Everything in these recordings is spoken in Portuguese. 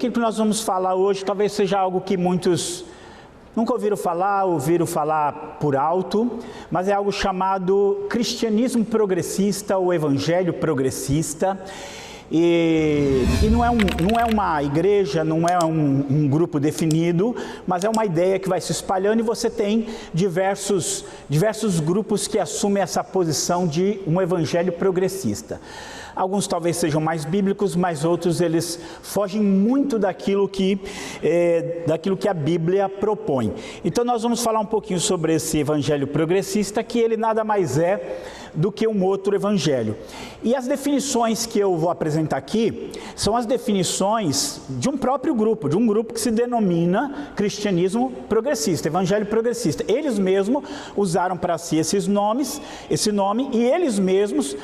aquilo que nós vamos falar hoje talvez seja algo que muitos nunca ouviram falar por alto, mas é algo chamado cristianismo progressista ou evangelho progressista. E não é uma igreja, não é um grupo definido, mas é uma ideia que vai se espalhando e você tem diversos grupos que assumem essa posição de um evangelho progressista. Alguns talvez sejam mais bíblicos, mas outros eles fogem muito daquilo que a Bíblia propõe. Então nós vamos falar um pouquinho sobre esse evangelho progressista, que ele nada mais é do que um outro evangelho. E as definições que eu vou apresentar aqui são as definições de um próprio grupo, de um grupo que se denomina cristianismo progressista, evangelho progressista. Eles mesmos usaram para si esse nome, e eles mesmos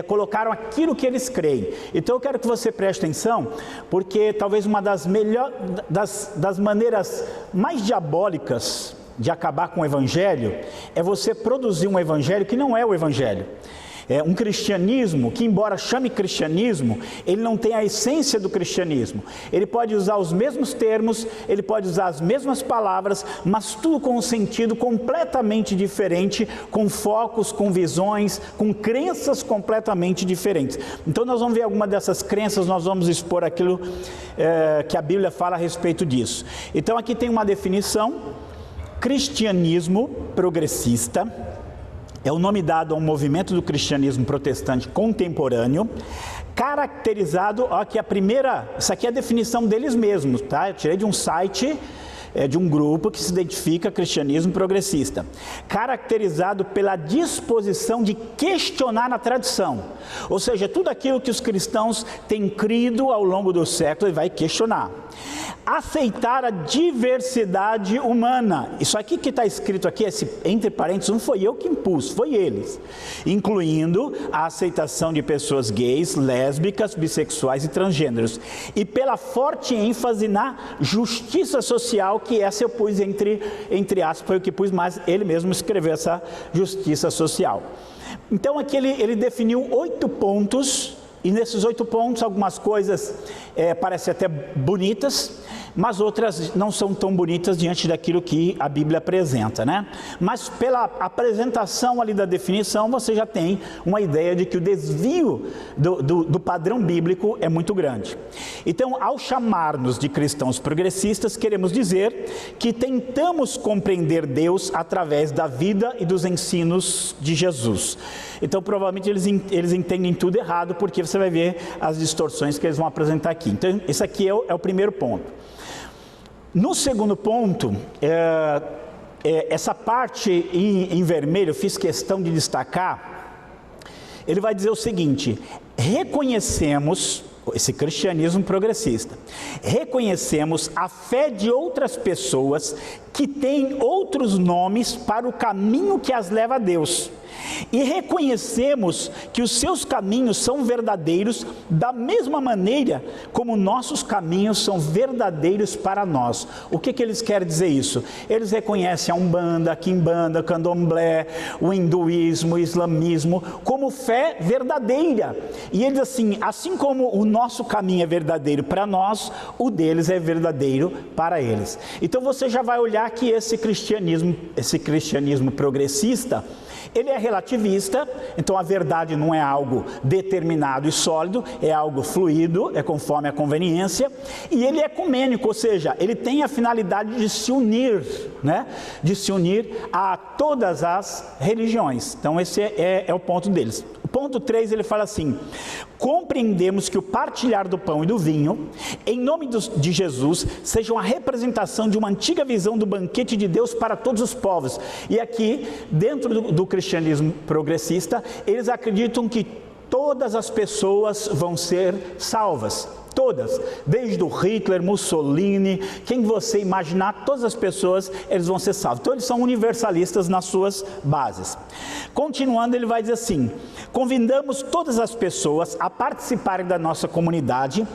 colocaram aquilo que eles creem. Então eu quero que você preste atenção, porque talvez uma das maneiras mais diabólicas de acabar com o evangelho é você produzir um evangelho que não é o evangelho. É um cristianismo que, embora chame cristianismo, ele não tem a essência do cristianismo. Ele pode usar os mesmos termos, ele pode usar as mesmas palavras, mas tudo com um sentido completamente diferente, com focos, com visões, com crenças completamente diferentes. Então nós vamos ver alguma dessas crenças, nós vamos expor aquilo que a Bíblia fala a respeito disso. Então aqui tem uma definição: cristianismo progressista é o nome dado a um movimento do cristianismo protestante contemporâneo, caracterizado, isso aqui é a definição deles mesmos, tá? Eu tirei de um site, de um grupo que se identifica cristianismo progressista, caracterizado pela disposição de questionar a tradição, ou seja, tudo aquilo que os cristãos têm crido ao longo do século, ele vai questionar. Aceitar a diversidade humana. Isso aqui que está escrito aqui, entre parênteses, não foi eu que impus, foi eles. Incluindo a aceitação de pessoas gays, lésbicas, bissexuais e transgêneros. E pela forte ênfase na justiça social, que essa eu pus entre aspas, foi o que pus, mas ele mesmo escreveu essa justiça social. Então aqui ele definiu 8 pontos, e nesses 8 pontos algumas coisas parecem até bonitas, mas outras não são tão bonitas diante daquilo que a Bíblia apresenta, né? Mas pela apresentação ali da definição, você já tem uma ideia de que o desvio do padrão bíblico é muito grande. Então, ao chamar-nos de cristãos progressistas, queremos dizer que tentamos compreender Deus através da vida e dos ensinos de Jesus. Então, provavelmente eles entendem tudo errado, porque você vai ver as distorções que eles vão apresentar aqui. Então, esse aqui é o primeiro ponto. No segundo ponto, essa parte em vermelho, eu fiz questão de destacar, ele vai dizer o seguinte: reconhecemos, esse cristianismo progressista, reconhecemos a fé de outras pessoas que têm outros nomes para o caminho que as leva a Deus. E reconhecemos que os seus caminhos são verdadeiros da mesma maneira como nossos caminhos são verdadeiros para nós. O que eles querem dizer isso? Eles reconhecem a Umbanda, a Quimbanda, o Candomblé, o hinduísmo, o islamismo como fé verdadeira. E eles assim como o nosso caminho é verdadeiro para nós, o deles é verdadeiro para eles. Então você já vai olhar que esse cristianismo progressista, ele é relativista, então a verdade não é algo determinado e sólido, é algo fluido, é conforme a conveniência, e ele é ecumênico, ou seja, ele tem a finalidade de se unir, né? De se unir a todas as religiões. Então esse é o ponto deles. O ponto 3, ele fala assim: compreendemos que o partilhar do pão e do vinho, em nome de Jesus, seja uma representação de uma antiga visão do banquete de Deus para todos os povos. E aqui, dentro do cristianismo progressista, eles acreditam que todas as pessoas vão ser salvas. Todas, desde o Hitler, Mussolini, quem você imaginar, todas as pessoas, eles vão ser salvos. Então eles são universalistas nas suas bases. Continuando, ele vai dizer assim: convidamos todas as pessoas a participarem da nossa comunidade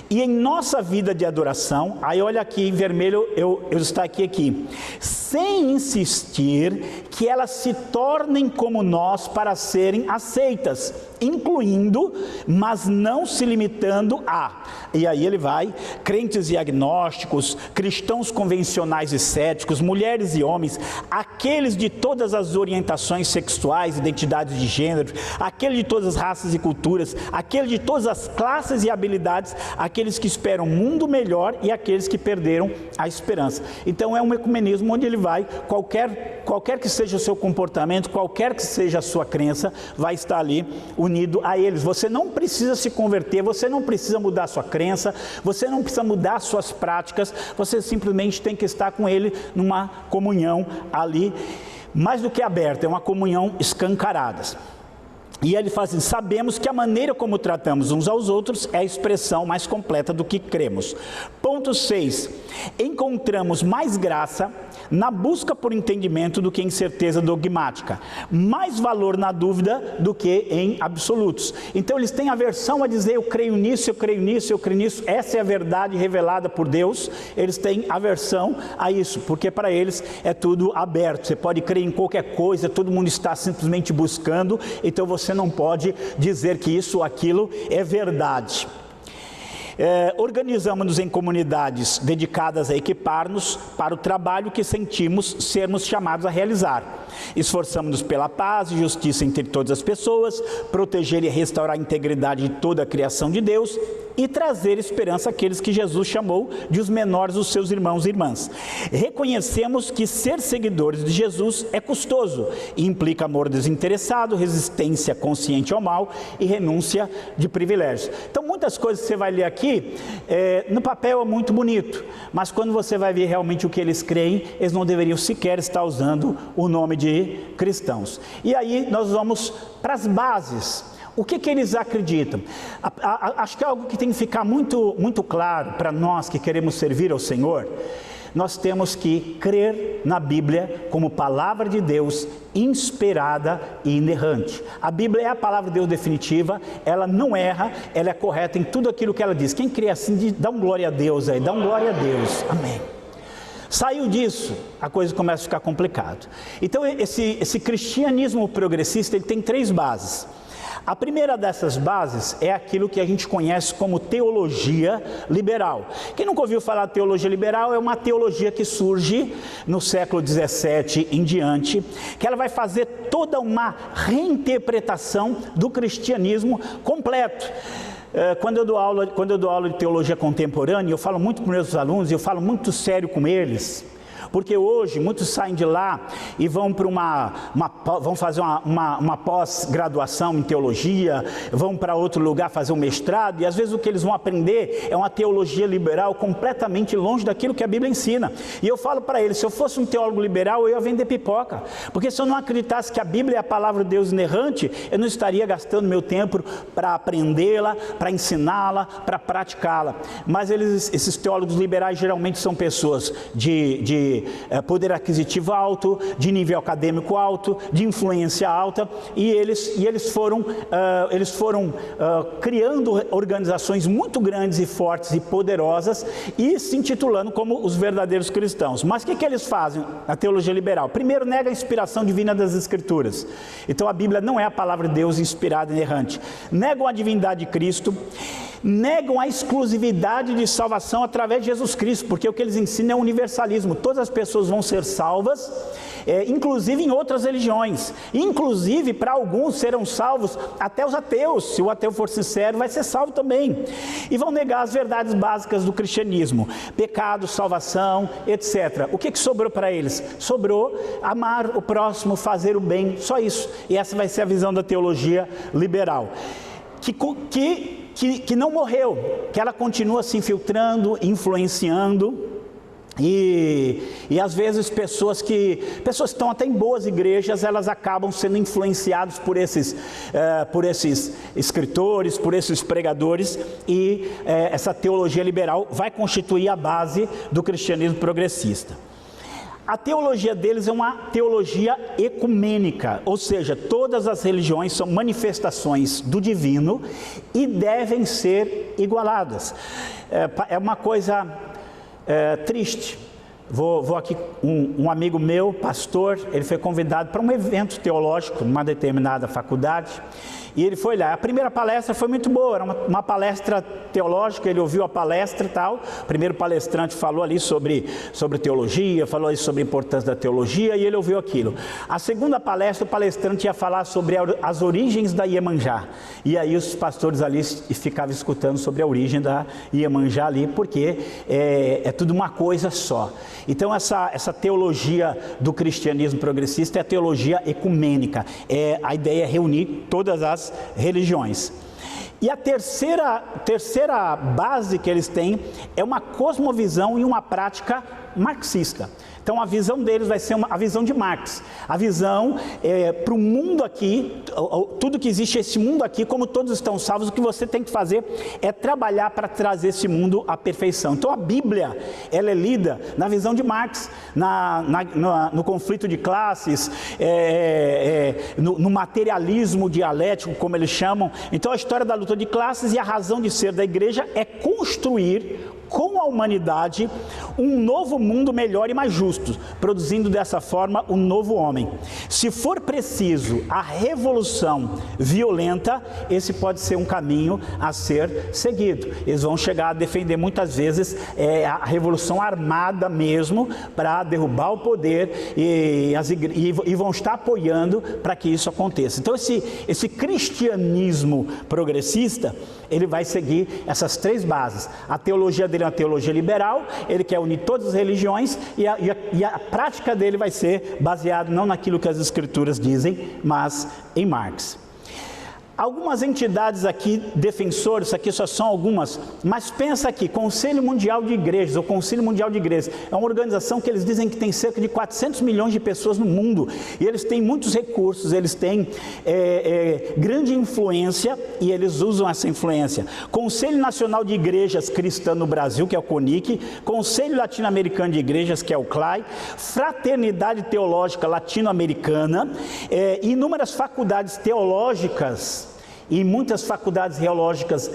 e em nossa vida de adoração. Aí olha aqui em vermelho, eu destaquei aqui: sem insistir que elas se tornem como nós para serem aceitas, incluindo, mas não se limitando a e aí ele vai, crentes e agnósticos, cristãos convencionais e céticos, mulheres e homens, aqueles de todas as orientações sexuais, identidades de gênero, aqueles de todas as raças e culturas, aqueles de todas as classes e habilidades, aqueles que esperam um mundo melhor e aqueles que perderam a esperança. Então é um ecumenismo onde ele vai, qualquer que seja o seu comportamento, qualquer que seja a sua crença, vai estar ali unido a eles. Você não precisa se converter, você não precisa mudar a sua crença, você não precisa mudar suas práticas, você simplesmente tem que estar com ele numa comunhão ali, mais do que aberta, é uma comunhão escancarada. E ele fala assim: sabemos que a maneira como tratamos uns aos outros é a expressão mais completa do que cremos. Ponto 6. Encontramos mais graça na busca por entendimento do que em certeza dogmática. Mais valor na dúvida do que em absolutos. Então eles têm aversão a dizer: eu creio nisso, eu creio nisso, eu creio nisso. Essa é a verdade revelada por Deus. Eles têm aversão a isso, porque para eles é tudo aberto. Você pode crer em qualquer coisa, todo mundo está simplesmente buscando. Então você não pode dizer que isso ou aquilo é verdade. Organizamos-nos em comunidades dedicadas a equipar-nos para o trabalho que sentimos sermos chamados a realizar. Esforçamos-nos pela paz e justiça entre todas as pessoas, proteger e restaurar a integridade de toda a criação de Deus e trazer esperança àqueles que Jesus chamou de os menores dos seus irmãos e irmãs. Reconhecemos que ser seguidores de Jesus é custoso e implica amor desinteressado, resistência consciente ao mal e renúncia de privilégios. Então muitas coisas que você vai ler aqui, no papel é muito bonito, mas quando você vai ver realmente o que eles creem, eles não deveriam sequer estar usando o nome de cristãos. E aí nós vamos para as bases. O que eles acreditam? Acho que é algo que tem que ficar muito, muito claro para nós que queremos servir ao Senhor. Nós temos que crer na Bíblia como palavra de Deus inspirada e inerrante. A Bíblia é a palavra de Deus definitiva, ela não erra, ela é correta em tudo aquilo que ela diz. Quem crê assim, dá um glória a Deus aí, dá um glória a Deus. Amém. Saiu disso, a coisa começa a ficar complicada. Então esse cristianismo progressista, ele tem 3 bases. A primeira dessas bases é aquilo que a gente conhece como teologia liberal. Quem nunca ouviu falar de teologia liberal, é uma teologia que surge no século 17 em diante, que ela vai fazer toda uma reinterpretação do cristianismo completo. Quando eu dou aula de teologia contemporânea, eu falo muito com meus alunos, eu falo muito sério com eles. Porque hoje muitos saem de lá e vão para vão fazer uma pós-graduação em teologia, vão para outro lugar fazer um mestrado, e às vezes o que eles vão aprender é uma teologia liberal completamente longe daquilo que a Bíblia ensina. E eu falo para eles: se eu fosse um teólogo liberal, eu ia vender pipoca, porque se eu não acreditasse que a Bíblia é a palavra de Deus inerrante, eu não estaria gastando meu tempo para aprendê-la, para ensiná-la, para praticá-la. Mas esses teólogos liberais geralmente são pessoas de poder aquisitivo alto, de nível acadêmico alto, de influência alta, e eles foram criando organizações muito grandes e fortes e poderosas e se intitulando como os verdadeiros cristãos. Mas o que eles fazem na teologia liberal? Primeiro, nega a inspiração divina das Escrituras. Então a Bíblia não é a palavra de Deus inspirada e errante. Negam a divindade de Cristo, negam a exclusividade de salvação através de Jesus Cristo, porque o que eles ensinam é o universalismo. Todas as pessoas vão ser salvas, inclusive em outras religiões, inclusive para alguns serão salvos até os ateus. Se o ateu for sincero, vai ser salvo também. E vão negar as verdades básicas do cristianismo: pecado, salvação, etc. O que sobrou para eles? Sobrou amar o próximo, fazer o bem, só isso. E essa vai ser a visão da teologia liberal, que não morreu, que ela continua se infiltrando, influenciando, e às vezes pessoas que estão até em boas igrejas, elas acabam sendo influenciadas por esses escritores, por esses pregadores, e essa teologia liberal vai constituir a base do cristianismo progressista. A teologia deles é uma teologia ecumênica, ou seja, todas as religiões são manifestações do divino e devem ser igualadas. É uma coisa triste. Vou aqui, um amigo meu, pastor, ele foi convidado para um evento teológico numa determinada faculdade, E ele foi lá. A primeira palestra foi muito boa, era uma palestra teológica, ele ouviu a palestra e tal. O primeiro palestrante falou ali sobre teologia, falou ali sobre a importância da teologia, e ele ouviu aquilo. A segunda palestra, o palestrante ia falar sobre as origens da Iemanjá. E aí os pastores ali ficavam escutando sobre a origem da Iemanjá ali, porque é tudo uma coisa só. Então essa teologia do cristianismo progressista é a teologia ecumênica. A ideia é reunir todas as religiões. E a terceira base que eles têm é uma cosmovisão e uma prática marxista. Então a visão deles vai ser a visão de Marx. A visão para o mundo aqui, tudo que existe esse mundo aqui, como todos estão salvos, o que você tem que fazer é trabalhar para trazer esse mundo à perfeição. Então a Bíblia, ela é lida na visão de Marx, no conflito de classes, no materialismo dialético, como eles chamam. Então a história da luta de classes e a razão de ser da igreja é construir com a humanidade um novo mundo melhor e mais justo, produzindo dessa forma um novo homem. Se for preciso a revolução violenta, esse pode ser um caminho a ser seguido. Eles vão chegar a defender muitas vezes a revolução armada mesmo, para derrubar o poder, e vão estar apoiando para que isso aconteça. Então esse cristianismo progressista, ele vai seguir essas três bases. A teologia dele é uma teologia liberal, ele quer unir todas as religiões, e a prática dele vai ser baseada não naquilo que as escrituras dizem, mas em Marx. Algumas entidades aqui, defensores, aqui só são algumas, mas pensa aqui, Conselho Mundial de Igrejas, ou Conselho Mundial de Igrejas, é uma organização que eles dizem que tem cerca de 400 milhões de pessoas no mundo, e eles têm muitos recursos, eles têm grande influência, e eles usam essa influência. Conselho Nacional de Igrejas Cristãs no Brasil, que é o CONIC, Conselho Latino-Americano de Igrejas, que é o CLAI, Fraternidade Teológica Latino-Americana, inúmeras faculdades teológicas, e muitas faculdades teológicas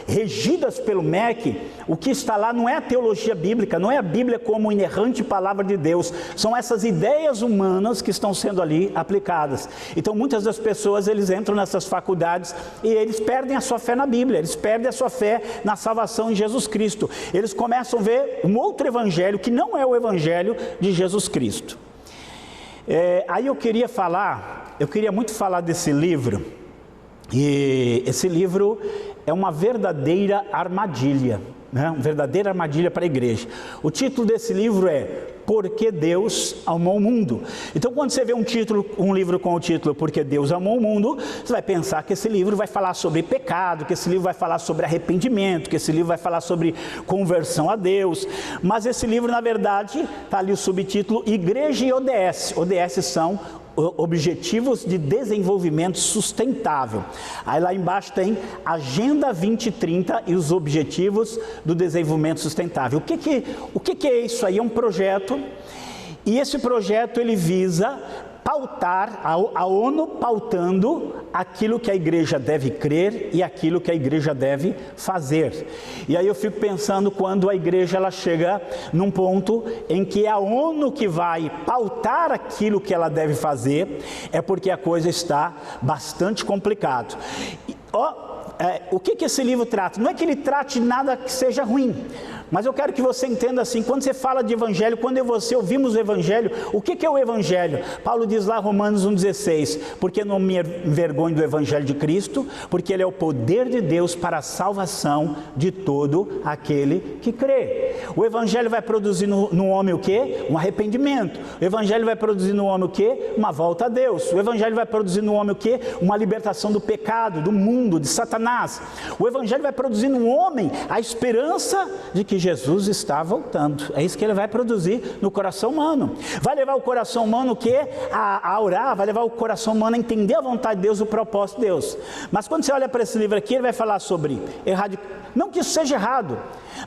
regidas pelo MEC. O que está lá não é a teologia bíblica, não é a Bíblia como inerrante palavra de Deus, são essas ideias humanas que estão sendo ali aplicadas. Então muitas das pessoas, eles entram nessas faculdades e eles perdem a sua fé na Bíblia, eles perdem a sua fé na salvação em Jesus Cristo. Eles começam a ver um outro evangelho que não é o evangelho de Jesus Cristo. Aí eu queria muito falar desse livro, e esse livro é uma verdadeira armadilha, né? Uma verdadeira armadilha para a igreja. O título desse livro é Porque Deus Amou o Mundo. Então quando você vê um livro com o título Porque Deus Amou o Mundo, você vai pensar que esse livro vai falar sobre pecado, que esse livro vai falar sobre arrependimento, que esse livro vai falar sobre conversão a Deus. Mas esse livro, na verdade, está ali o subtítulo Igreja e ODS. ODS são Objetivos de Desenvolvimento Sustentável. Aí lá embaixo tem Agenda 2030 e os Objetivos do Desenvolvimento Sustentável. O que é isso aí? É um projeto, e esse projeto ele visa pautar, a ONU pautando aquilo que a igreja deve crer e aquilo que a igreja deve fazer. E aí eu fico pensando, quando a igreja ela chega num ponto em que é a ONU que vai pautar aquilo que ela deve fazer, é porque a coisa está bastante complicada. O que esse livro trata? Não é que ele trate nada que seja ruim, mas eu quero que você entenda assim, quando você fala de evangelho, quando eu e você ouvimos o evangelho, o que é o evangelho? Paulo diz lá, Romanos 1,16, porque não me envergonho do evangelho de Cristo, porque ele é o poder de Deus para a salvação de todo aquele que crê. O evangelho vai produzir no homem o quê? Um arrependimento. O evangelho vai produzir no homem o quê? Uma volta a Deus. O evangelho vai produzir no homem o quê? Uma libertação do pecado, do mundo, de Satanás. O evangelho vai produzir no homem a esperança de que Jesus está voltando. É isso que ele vai produzir no coração humano. Vai levar o coração humano o quê? A orar, vai levar o coração humano a entender a vontade de Deus, o propósito de Deus. Mas quando você olha para esse livro aqui, ele vai falar sobre não que isso seja errado,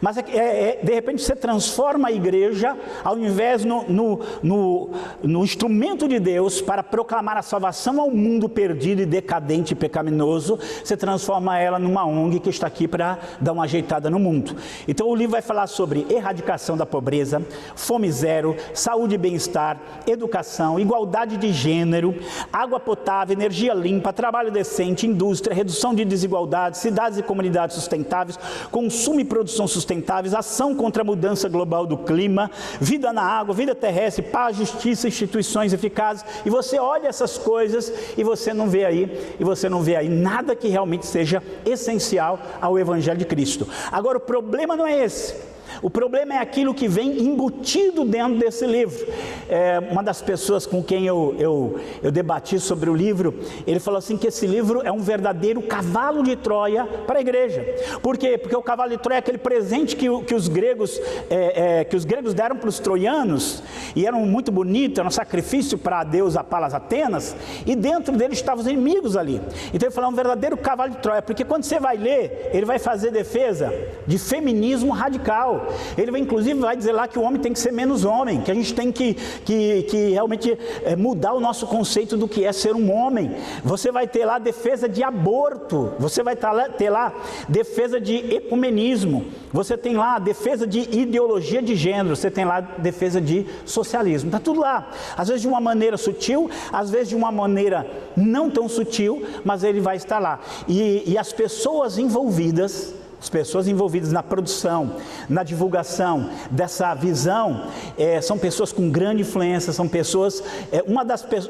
mas de repente você transforma a igreja, ao invés no instrumento de Deus para proclamar a salvação ao mundo perdido e decadente e pecaminoso, você transforma ela numa ONG que está aqui para dar uma ajeitada no mundo. Então o livro vai falar sobre erradicação da pobreza, fome zero, saúde e bem-estar, educação, igualdade de gênero, água potável, energia limpa, trabalho decente, indústria, redução de desigualdades, cidades e comunidades sustentáveis, consumo e produção sustentáveis, ação contra a mudança global do clima, vida na água, vida terrestre, paz, justiça, instituições eficazes. E você olha essas coisas e você não vê aí nada que realmente seja essencial ao Evangelho de Cristo. Agora, o problema não é esse. O problema é aquilo que vem embutido dentro desse livro. Uma das pessoas com quem eu debati sobre o livro, ele falou assim que esse livro é um verdadeiro cavalo de Troia para a igreja. Por quê? Porque o cavalo de Troia é aquele presente que os gregos deram para os troianos, e era muito bonito, era um sacrifício para a deusa Palas Atenas, e dentro dele estavam os inimigos ali. Então ele falou, é um verdadeiro cavalo de Troia, porque quando você vai ler, ele vai fazer defesa de feminismo radical. Ele vai, inclusive, vai dizer lá que o homem tem que ser menos homem, que a gente tem que realmente mudar o nosso conceito do que é ser um homem. Você vai ter lá defesa de aborto, você vai ter lá defesa de ecumenismo, você tem lá defesa de ideologia de gênero, você tem lá defesa de socialismo, está tudo lá. Às vezes de uma maneira sutil, às vezes de uma maneira não tão sutil, mas ele vai estar lá. E as pessoas envolvidas na produção, na divulgação dessa visão, são pessoas com grande influência, são pessoas,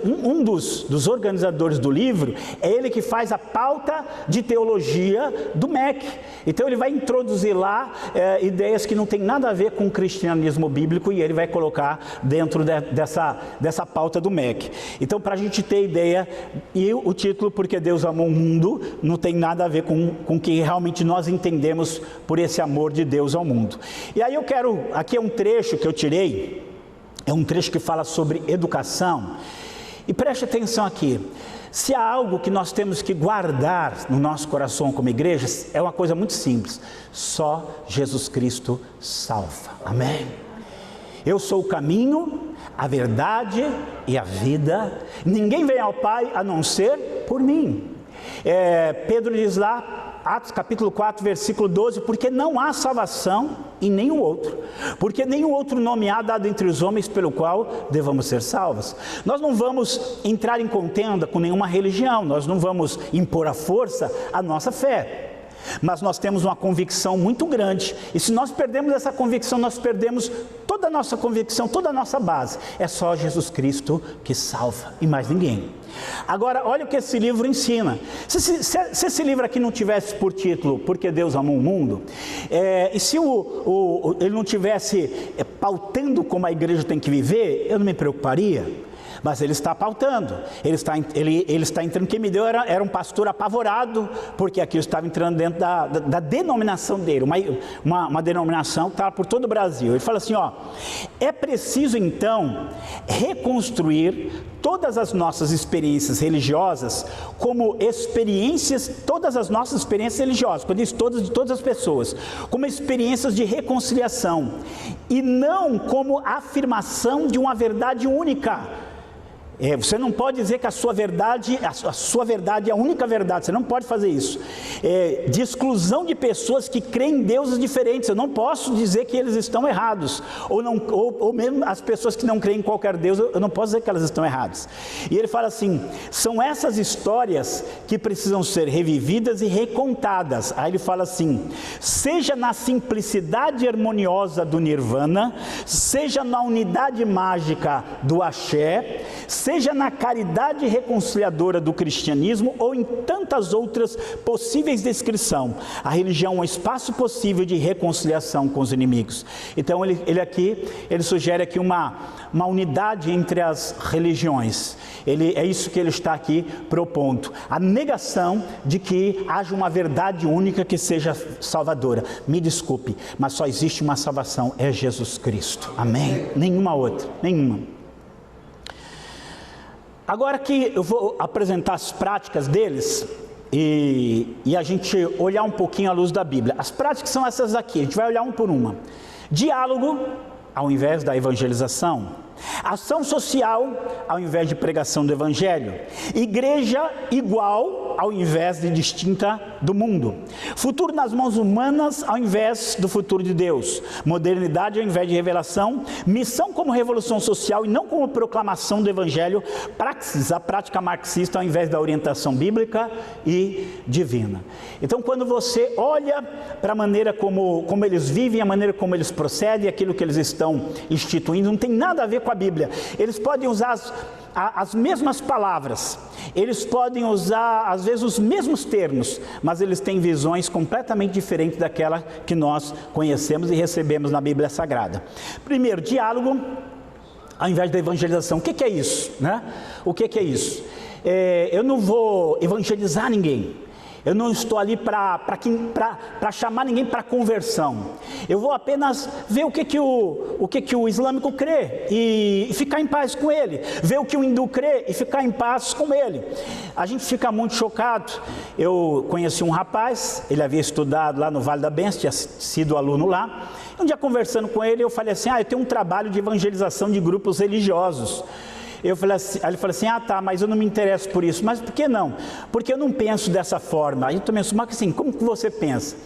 um dos organizadores do livro, é ele que faz a pauta de teologia do MEC. Então ele vai introduzir lá ideias que não tem nada a ver com o cristianismo bíblico, e ele vai colocar dentro dessa pauta do MEC. Então, para a gente ter ideia, e o título, Porque Deus Amou o Mundo, não tem nada a ver com o que realmente nós entendemos por esse amor de Deus ao mundo. E aí aqui é um trecho que eu tirei, é um trecho que fala sobre educação, e preste atenção aqui. Se há algo que nós temos que guardar no nosso coração como igreja, é uma coisa muito simples: só Jesus Cristo salva. Amém? Eu sou o caminho, a verdade e a vida, ninguém vem ao Pai a não ser por mim. Pedro diz lá, Atos capítulo 4, versículo 12, porque não há salvação em nenhum outro, porque nenhum outro nome há dado entre os homens pelo qual devamos ser salvos. Nós não vamos entrar em contenda com nenhuma religião, nós não vamos impor à força a nossa fé, mas nós temos uma convicção muito grande, e se nós perdemos essa convicção, nós perdemos toda a nossa convicção, toda a nossa base. É só Jesus Cristo que salva, e mais ninguém. Agora, olha o que esse livro ensina. Se esse livro aqui não tivesse por título Porque Deus Amou o Mundo, e se ele não tivesse pautando como a igreja tem que viver, eu não me preocuparia. Mas ele está pautando, ele está entrando. Quem me deu era um pastor apavorado, porque aqui eu estava entrando dentro da denominação dele, uma denominação que estava por todo o Brasil. Ele fala assim, é preciso então reconstruir todas as nossas experiências religiosas como todas as nossas experiências religiosas, quando diz todas, de todas as pessoas, como experiências de reconciliação, e não como afirmação de uma verdade única. Você não pode dizer que a sua verdade é a única verdade, você não pode fazer isso. De exclusão de pessoas que creem em deuses diferentes, eu não posso dizer que eles estão errados, ou mesmo as pessoas que não creem em qualquer Deus, eu não posso dizer que elas estão erradas. E ele fala assim, são essas histórias que precisam ser revividas e recontadas. Aí ele fala assim, seja na simplicidade harmoniosa do Nirvana, seja na unidade mágica do Axé, seja na caridade reconciliadora do cristianismo, ou em tantas outras possíveis descrições, a religião é um espaço possível de reconciliação com os inimigos. Então ele sugere aqui uma unidade entre as religiões. É isso que ele está aqui propondo, a negação de que haja uma verdade única que seja salvadora. Me desculpe, mas só existe uma salvação, é Jesus Cristo. Amém? Nenhuma outra, nenhuma. Agora que eu vou apresentar as práticas deles e a gente olhar um pouquinho à luz da Bíblia. As práticas são essas aqui, a gente vai olhar uma por uma. Diálogo, ao invés da evangelização. Ação social, ao invés de pregação do evangelho. Igreja igual, ao invés de distinta do mundo. Futuro nas mãos humanas ao invés do futuro de Deus. Modernidade ao invés de revelação. Missão como revolução social e não como proclamação do Evangelho. Praxis, a prática marxista ao invés da orientação bíblica e divina. Então, quando você olha para a maneira como eles vivem, a maneira como eles procedem, aquilo que eles estão instituindo, não tem nada a ver com a Bíblia. Eles podem usar as mesmas palavras, eles podem usar às vezes os mesmos termos, mas eles têm visões completamente diferentes daquela que nós conhecemos e recebemos na Bíblia Sagrada. Primeiro, diálogo ao invés da evangelização. O que é isso, né? O que é isso? Eu não vou evangelizar ninguém. Eu não estou ali para chamar ninguém para conversão. Eu vou apenas ver o que o islâmico crê e ficar em paz com ele. Ver o que o hindu crê e ficar em paz com ele. A gente fica muito chocado. Eu conheci um rapaz, ele havia estudado lá no Vale da Benção, tinha sido aluno lá. Um dia conversando com ele, eu falei assim, eu tenho um trabalho de evangelização de grupos religiosos. Ele falou assim, tá, mas eu não me interesso por isso. Mas por que não? Porque eu não penso dessa forma. Aí eu também mas assim, como que você pensa?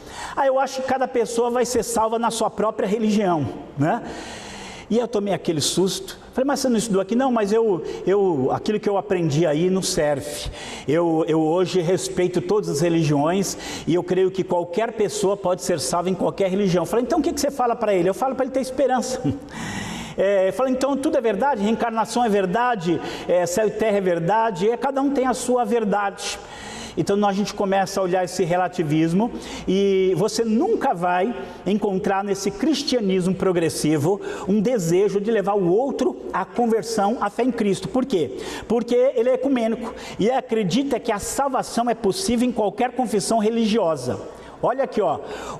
Eu acho que cada pessoa vai ser salva na sua própria religião, né? E eu tomei aquele susto. Falei, mas você não estudou aqui? Não, mas aquilo que eu aprendi aí não serve. Eu hoje respeito todas as religiões e eu creio que qualquer pessoa pode ser salva em qualquer religião. Falei, então o que você fala para ele? Eu falo para ele ter esperança. Falei, então tudo é verdade, reencarnação é verdade, céu e terra é verdade, cada um tem a sua verdade. Então a gente começa a olhar esse relativismo e você nunca vai encontrar nesse cristianismo progressivo um desejo de levar o outro à conversão, à fé em Cristo. Por quê? Porque ele é ecumênico e acredita que a salvação é possível em qualquer confissão religiosa. Olha aqui,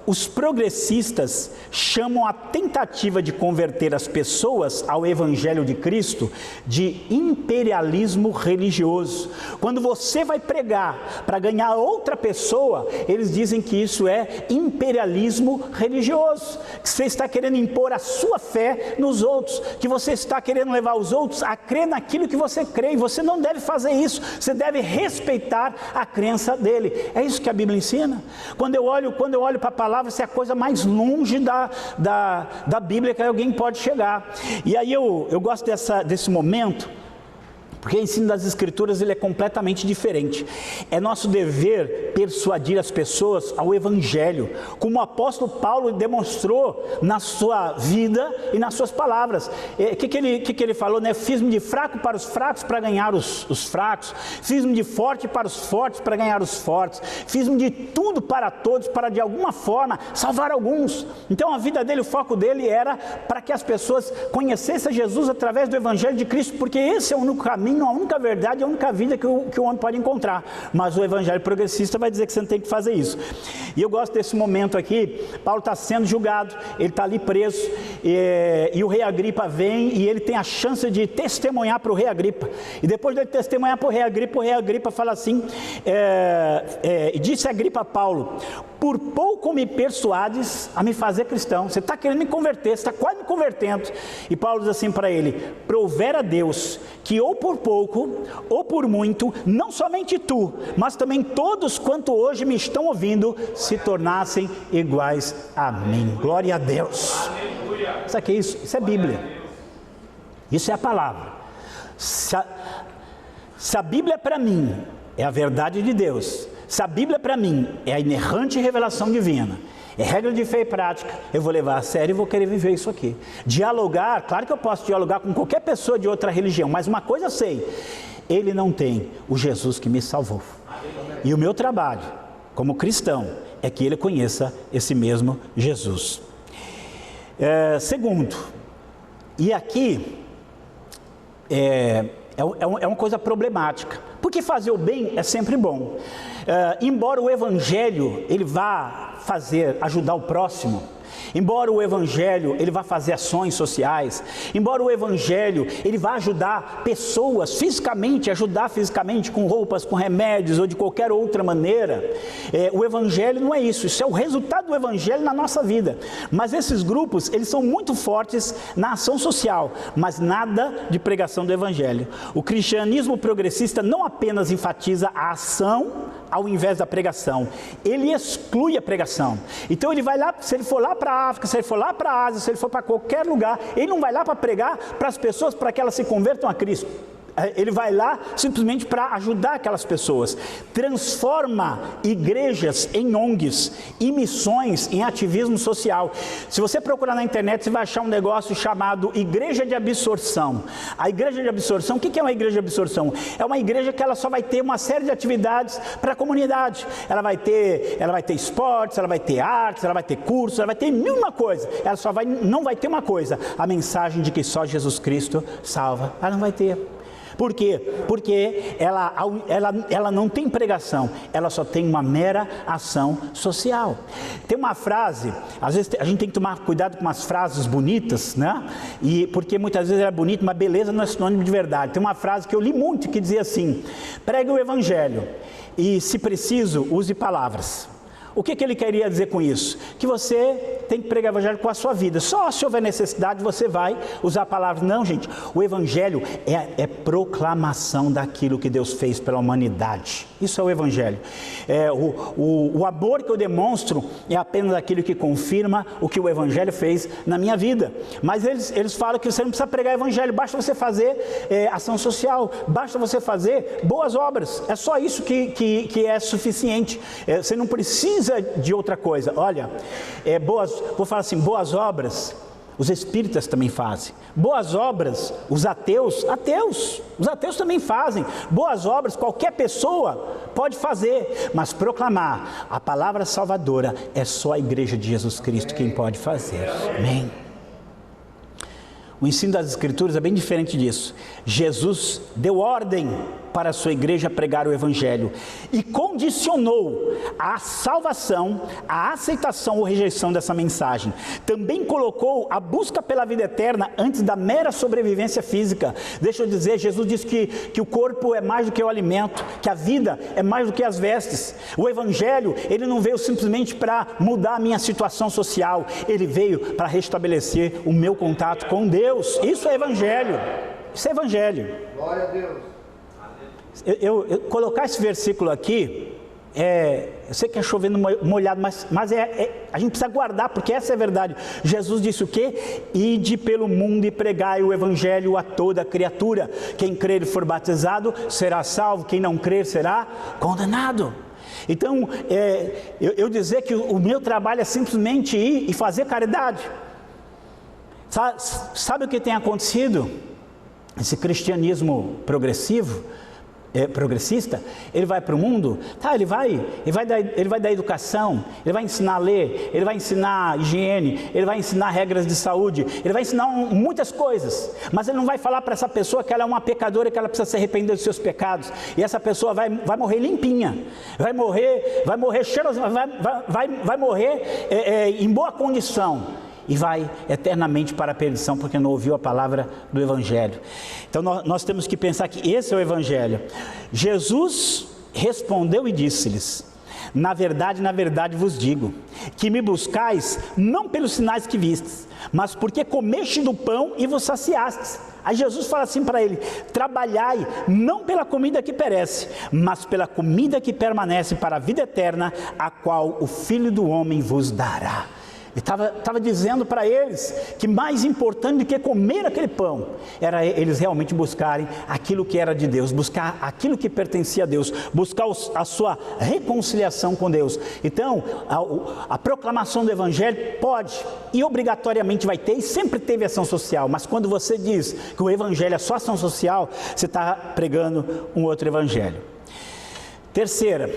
os progressistas chamam a tentativa de converter as pessoas ao Evangelho de Cristo de imperialismo religioso. Quando você vai pregar para ganhar outra pessoa, eles dizem que isso é imperialismo religioso, que você está querendo impor a sua fé nos outros, que você está querendo levar os outros a crer naquilo que você crê, e você não deve fazer isso, você deve respeitar a crença dele. É isso que a Bíblia ensina. Quando eu olho para a palavra, isso é a coisa mais longe da Bíblia que alguém pode chegar. E aí eu gosto desse momento, porque o ensino das Escrituras ele é completamente diferente. É nosso dever persuadir as pessoas ao Evangelho, como o apóstolo Paulo demonstrou na sua vida e nas suas palavras. O que ele falou, né? Fiz-me de fraco para os fracos para ganhar os fracos, fiz-me de forte para os fortes para ganhar os fortes, fiz-me de tudo para todos para de alguma forma salvar alguns. Então a vida dele, o foco dele era para que as pessoas conhecessem Jesus através do Evangelho de Cristo, porque esse é o único caminho, a única verdade, a única vida que o homem pode encontrar. Mas o Evangelho progressista vai dizer que você não tem que fazer isso. E eu gosto desse momento aqui. Paulo está sendo julgado, ele está ali preso, e o rei Agripa vem e ele tem a chance de testemunhar para o rei Agripa. E depois de ele testemunhar para o rei Agripa fala assim, e disse Agripa a Paulo, por pouco me persuades a me fazer cristão. Você está querendo me converter, você está quase me convertendo. E Paulo diz assim para ele, prover a Deus que ou por pouco ou por muito, não somente tu, mas também todos quanto hoje me estão ouvindo, se tornassem iguais a mim. Glória a Deus. Isso aqui é isso? Isso é Bíblia. Isso é a palavra. Se a Bíblia para mim é a verdade de Deus, se a Bíblia para mim é a inerrante revelação divina, é regra de fé e prática, eu vou levar a sério e vou querer viver isso aqui. Dialogar, claro que eu posso dialogar com qualquer pessoa de outra religião, mas uma coisa eu sei, ele não tem o Jesus que me salvou. E o meu trabalho, como cristão, é que ele conheça esse mesmo Jesus. Segundo, e aqui é uma coisa problemática, porque fazer o bem é sempre bom. Embora o Evangelho ele vá ajudar o próximo, embora o Evangelho ele vá fazer ações sociais, embora o Evangelho ele vá ajudar pessoas ajudar fisicamente com roupas, com remédios ou de qualquer outra maneira, o Evangelho não é isso, isso é o resultado do Evangelho na nossa vida. Mas esses grupos, eles são muito fortes na ação social, mas nada de pregação do Evangelho. O cristianismo progressista não apenas enfatiza a ação ao invés da pregação. Ele exclui a pregação. Então ele vai lá, se ele for lá para a África, se ele for lá para a Ásia, se ele for para qualquer lugar, ele não vai lá para pregar para as pessoas, para que elas se convertam a Cristo. Ele vai lá simplesmente para ajudar aquelas pessoas. Transforma igrejas em ONGs e missões em ativismo social. Se você procurar na internet, você vai achar um negócio chamado Igreja de Absorção. A Igreja de Absorção, o que é uma Igreja de Absorção? É uma igreja que ela só vai ter uma série de atividades para a comunidade. Ela vai ter esportes, ela vai ter artes, ela vai ter cursos, ela vai ter mil uma coisa. Ela não vai ter uma coisa, a mensagem de que só Jesus Cristo salva. Ela não vai ter. Por quê? Porque ela não tem pregação, ela só tem uma mera ação social. Tem uma frase, às vezes a gente tem que tomar cuidado com umas frases bonitas, né? Porque muitas vezes é bonito, mas beleza não é sinônimo de verdade. Tem uma frase que eu li muito que dizia assim: pregue o evangelho e, se preciso, use palavras. O que ele queria dizer com isso? Que você tem que pregar o evangelho com a sua vida. Só se houver necessidade você vai usar palavras. Não, gente, o evangelho é proclamação daquilo que Deus fez pela humanidade. Isso é o evangelho. O amor que eu demonstro é apenas aquilo que confirma o que o evangelho fez na minha vida. Mas eles falam que você não precisa pregar o evangelho, basta você fazer ação social, basta você fazer boas obras. É só isso que é suficiente. Você não precisa de outra coisa. Olha, vou falar assim, boas obras os espíritas também fazem. Boas obras os ateus também fazem. Boas obras qualquer pessoa pode fazer, mas proclamar a palavra salvadora é só a igreja de Jesus Cristo quem pode fazer. Amém. O ensino das Escrituras é bem diferente disso. Jesus deu ordem para a sua igreja pregar o evangelho e condicionou a salvação, a aceitação ou rejeição dessa mensagem. Também colocou a busca pela vida eterna antes da mera sobrevivência física. Deixa eu dizer, Jesus disse que o corpo é mais do que o alimento, que a vida é mais do que as vestes. O evangelho, ele não veio simplesmente para mudar a minha situação social, ele veio para restabelecer o meu contato com Deus. Isso é evangelho. Isso é evangelho. Glória a Deus. Eu colocar esse versículo aqui, eu sei que é chovendo molhado, mas a gente precisa guardar, porque essa é a verdade. Jesus disse o quê? Ide pelo mundo e pregai o evangelho a toda criatura. Quem crer e for batizado será salvo, quem não crer será condenado. Então, eu dizer que o meu trabalho é simplesmente ir e fazer caridade. Sabe o que tem acontecido? Esse cristianismo progressista, ele vai para o mundo, ele vai dar educação, ele vai ensinar a ler, ele vai ensinar higiene, ele vai ensinar regras de saúde, ele vai ensinar muitas coisas, mas ele não vai falar para essa pessoa que ela é uma pecadora e que ela precisa se arrepender dos seus pecados, e essa pessoa vai morrer limpinha, vai morrer cheirosa, vai morrer em boa condição, e vai eternamente para a perdição, porque não ouviu a palavra do evangelho. Então nós temos que pensar que esse é o evangelho. Jesus respondeu e disse-lhes: na verdade vos digo, que me buscais não pelos sinais que vistes, mas porque comeste do pão e vos saciastes. Aí Jesus fala assim para ele: trabalhai não pela comida que perece, mas pela comida que permanece para a vida eterna, a qual o Filho do Homem vos dará. Ele estava dizendo para eles que mais importante do que comer aquele pão era eles realmente buscarem aquilo que era de Deus, buscar aquilo que pertencia a Deus, buscar a sua reconciliação com Deus. Então a proclamação do evangelho pode e obrigatoriamente vai ter, e sempre teve ação social, mas quando você diz que o evangelho é só ação social, você está pregando um outro evangelho. Terceira,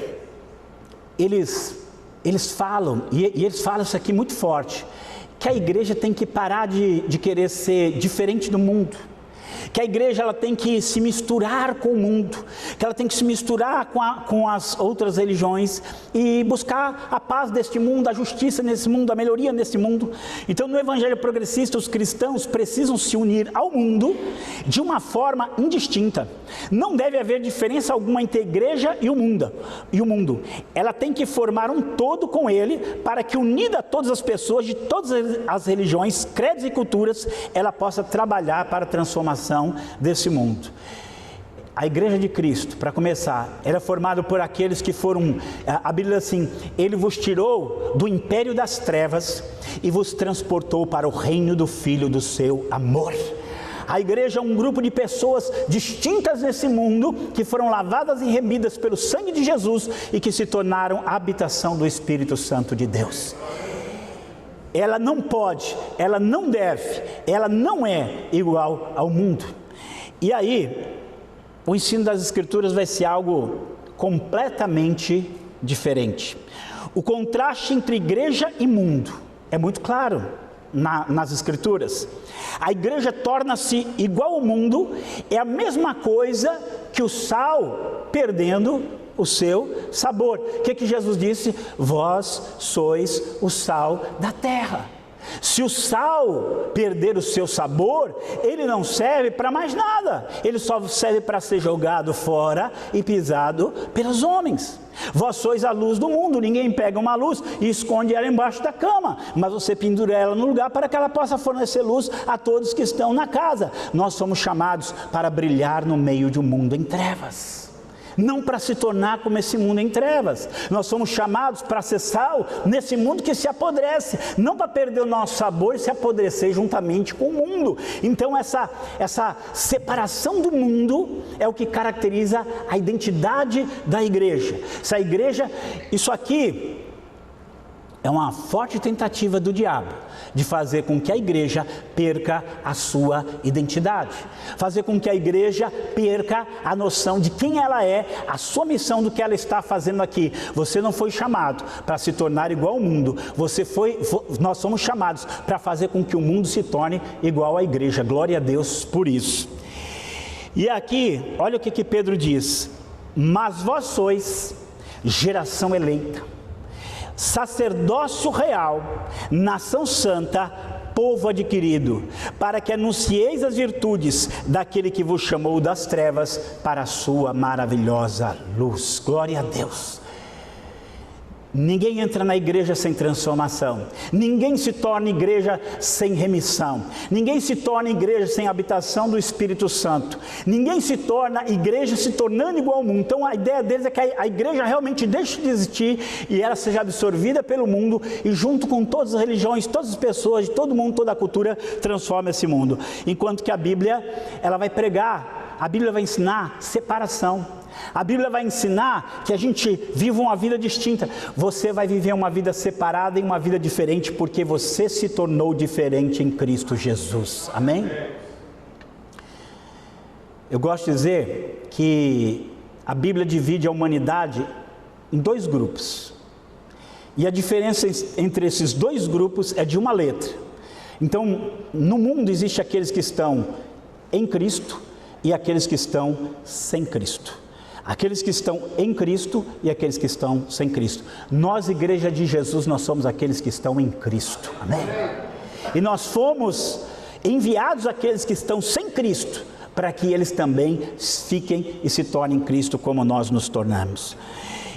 eles falam, e eles falam isso aqui muito forte, que a igreja tem que parar de querer ser diferente do mundo, que a igreja ela tem que se misturar com o mundo, que ela tem que se misturar com as outras religiões e buscar a paz deste mundo, a justiça nesse mundo, a melhoria nesse mundo. Então no evangelho progressista os cristãos precisam se unir ao mundo de uma forma indistinta. Não deve haver diferença alguma entre a igreja e o mundo. Ela tem que formar um todo com ele, para que, unida a todas as pessoas de todas as religiões, credos e culturas, ela possa trabalhar para a transformação desse mundo. A igreja de Cristo, para começar, era formada por aqueles que foram, a Bíblia diz assim, Ele vos tirou do império das trevas e vos transportou para o reino do Filho do seu amor. A igreja é um grupo de pessoas distintas nesse mundo, que foram lavadas e remidas pelo sangue de Jesus e que se tornaram a habitação do Espírito Santo de Deus. Ela não pode, ela não deve, ela não é igual ao mundo. E aí, o ensino das Escrituras vai ser algo completamente diferente. O contraste entre igreja e mundo é muito claro nas Escrituras. A igreja torna-se igual ao mundo, é a mesma coisa que o sal perdendo o seu sabor. O que Jesus disse? Vós sois o sal da terra. Se o sal perder o seu sabor, ele não serve para mais nada. Ele só serve para ser jogado fora e pisado pelos homens. Vós sois a luz do mundo. Ninguém pega uma luz e esconde ela embaixo da cama, mas você pendura ela no lugar para que ela possa fornecer luz a todos que estão na casa. Nós somos chamados para brilhar no meio de um mundo em trevas, não para se tornar como esse mundo em trevas. Nós somos chamados para ser sal nesse mundo que se apodrece, não para perder o nosso sabor e se apodrecer juntamente com o mundo. Então essa separação do mundo é o que caracteriza a identidade da igreja. Essa igreja, isso aqui é uma forte tentativa do diabo de fazer com que a igreja perca a sua identidade, fazer com que a igreja perca a noção de quem ela é, a sua missão do que ela está fazendo aqui. Você não foi chamado para se tornar igual ao mundo, nós somos chamados para fazer com que o mundo se torne igual à igreja. Glória a Deus por isso. E aqui, olha o que Pedro diz: mas vós sois geração eleita, sacerdócio real, nação santa, povo adquirido, para que anuncieis as virtudes daquele que vos chamou das trevas para a sua maravilhosa luz. Glória a Deus. Ninguém entra na igreja sem transformação, ninguém se torna igreja sem remissão, ninguém se torna igreja sem habitação do Espírito Santo, ninguém se torna igreja se tornando igual ao mundo. Então a ideia deles é que a igreja realmente deixe de existir e ela seja absorvida pelo mundo, e junto com todas as religiões, todas as pessoas, de todo mundo, toda a cultura, transforma esse mundo. Enquanto que a Bíblia, ela vai pregar, a Bíblia vai ensinar separação. A Bíblia vai ensinar que a gente viva uma vida distinta. Você vai viver uma vida separada e uma vida diferente, porque você se tornou diferente em Cristo Jesus. Amém? Eu gosto de dizer que a Bíblia divide a humanidade em dois grupos. E a diferença entre esses dois grupos é de uma letra. Então, no mundo existe aqueles que estão em Cristo e aqueles que estão sem Cristo. Aqueles que estão em Cristo e aqueles que estão sem Cristo. Nós, igreja de Jesus, nós somos aqueles que estão em Cristo. Amém? E nós fomos enviados àqueles que estão sem Cristo, para que eles também fiquem e se tornem Cristo como nós nos tornamos.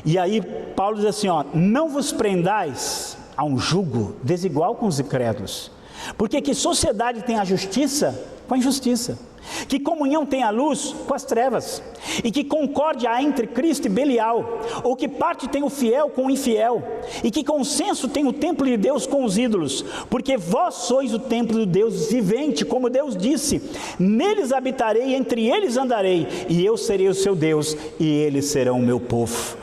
E aí Paulo diz assim, não vos prendais a um jugo desigual com os incrédulos, porque que sociedade tem a justiça com a injustiça? Que comunhão tem a luz com as trevas? E que concórdia há entre Cristo e Belial? Ou que parte tem o fiel com o infiel? E que consenso tem o templo de Deus com os ídolos? Porque vós sois o templo do Deus vivente, como Deus disse, neles habitarei, entre eles andarei, e eu serei o seu Deus, e eles serão o meu povo.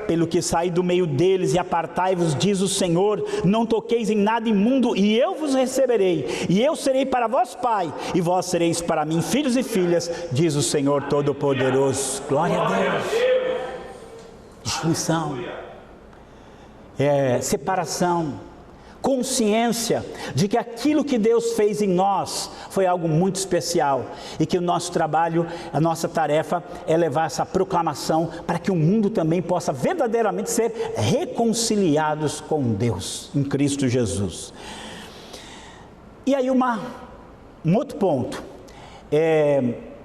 Pelo que saí do meio deles e apartai-vos, diz o Senhor, não toqueis em nada imundo, e eu vos receberei, e eu serei para vós pai, e vós sereis para mim filhos e filhas, diz o Senhor Todo-Poderoso. Glória a Deus. Distinção, separação, consciência de que aquilo que Deus fez em nós foi algo muito especial, e que o nosso trabalho, a nossa tarefa é levar essa proclamação para que o mundo também possa verdadeiramente ser reconciliados com Deus em Cristo Jesus. E aí um outro ponto,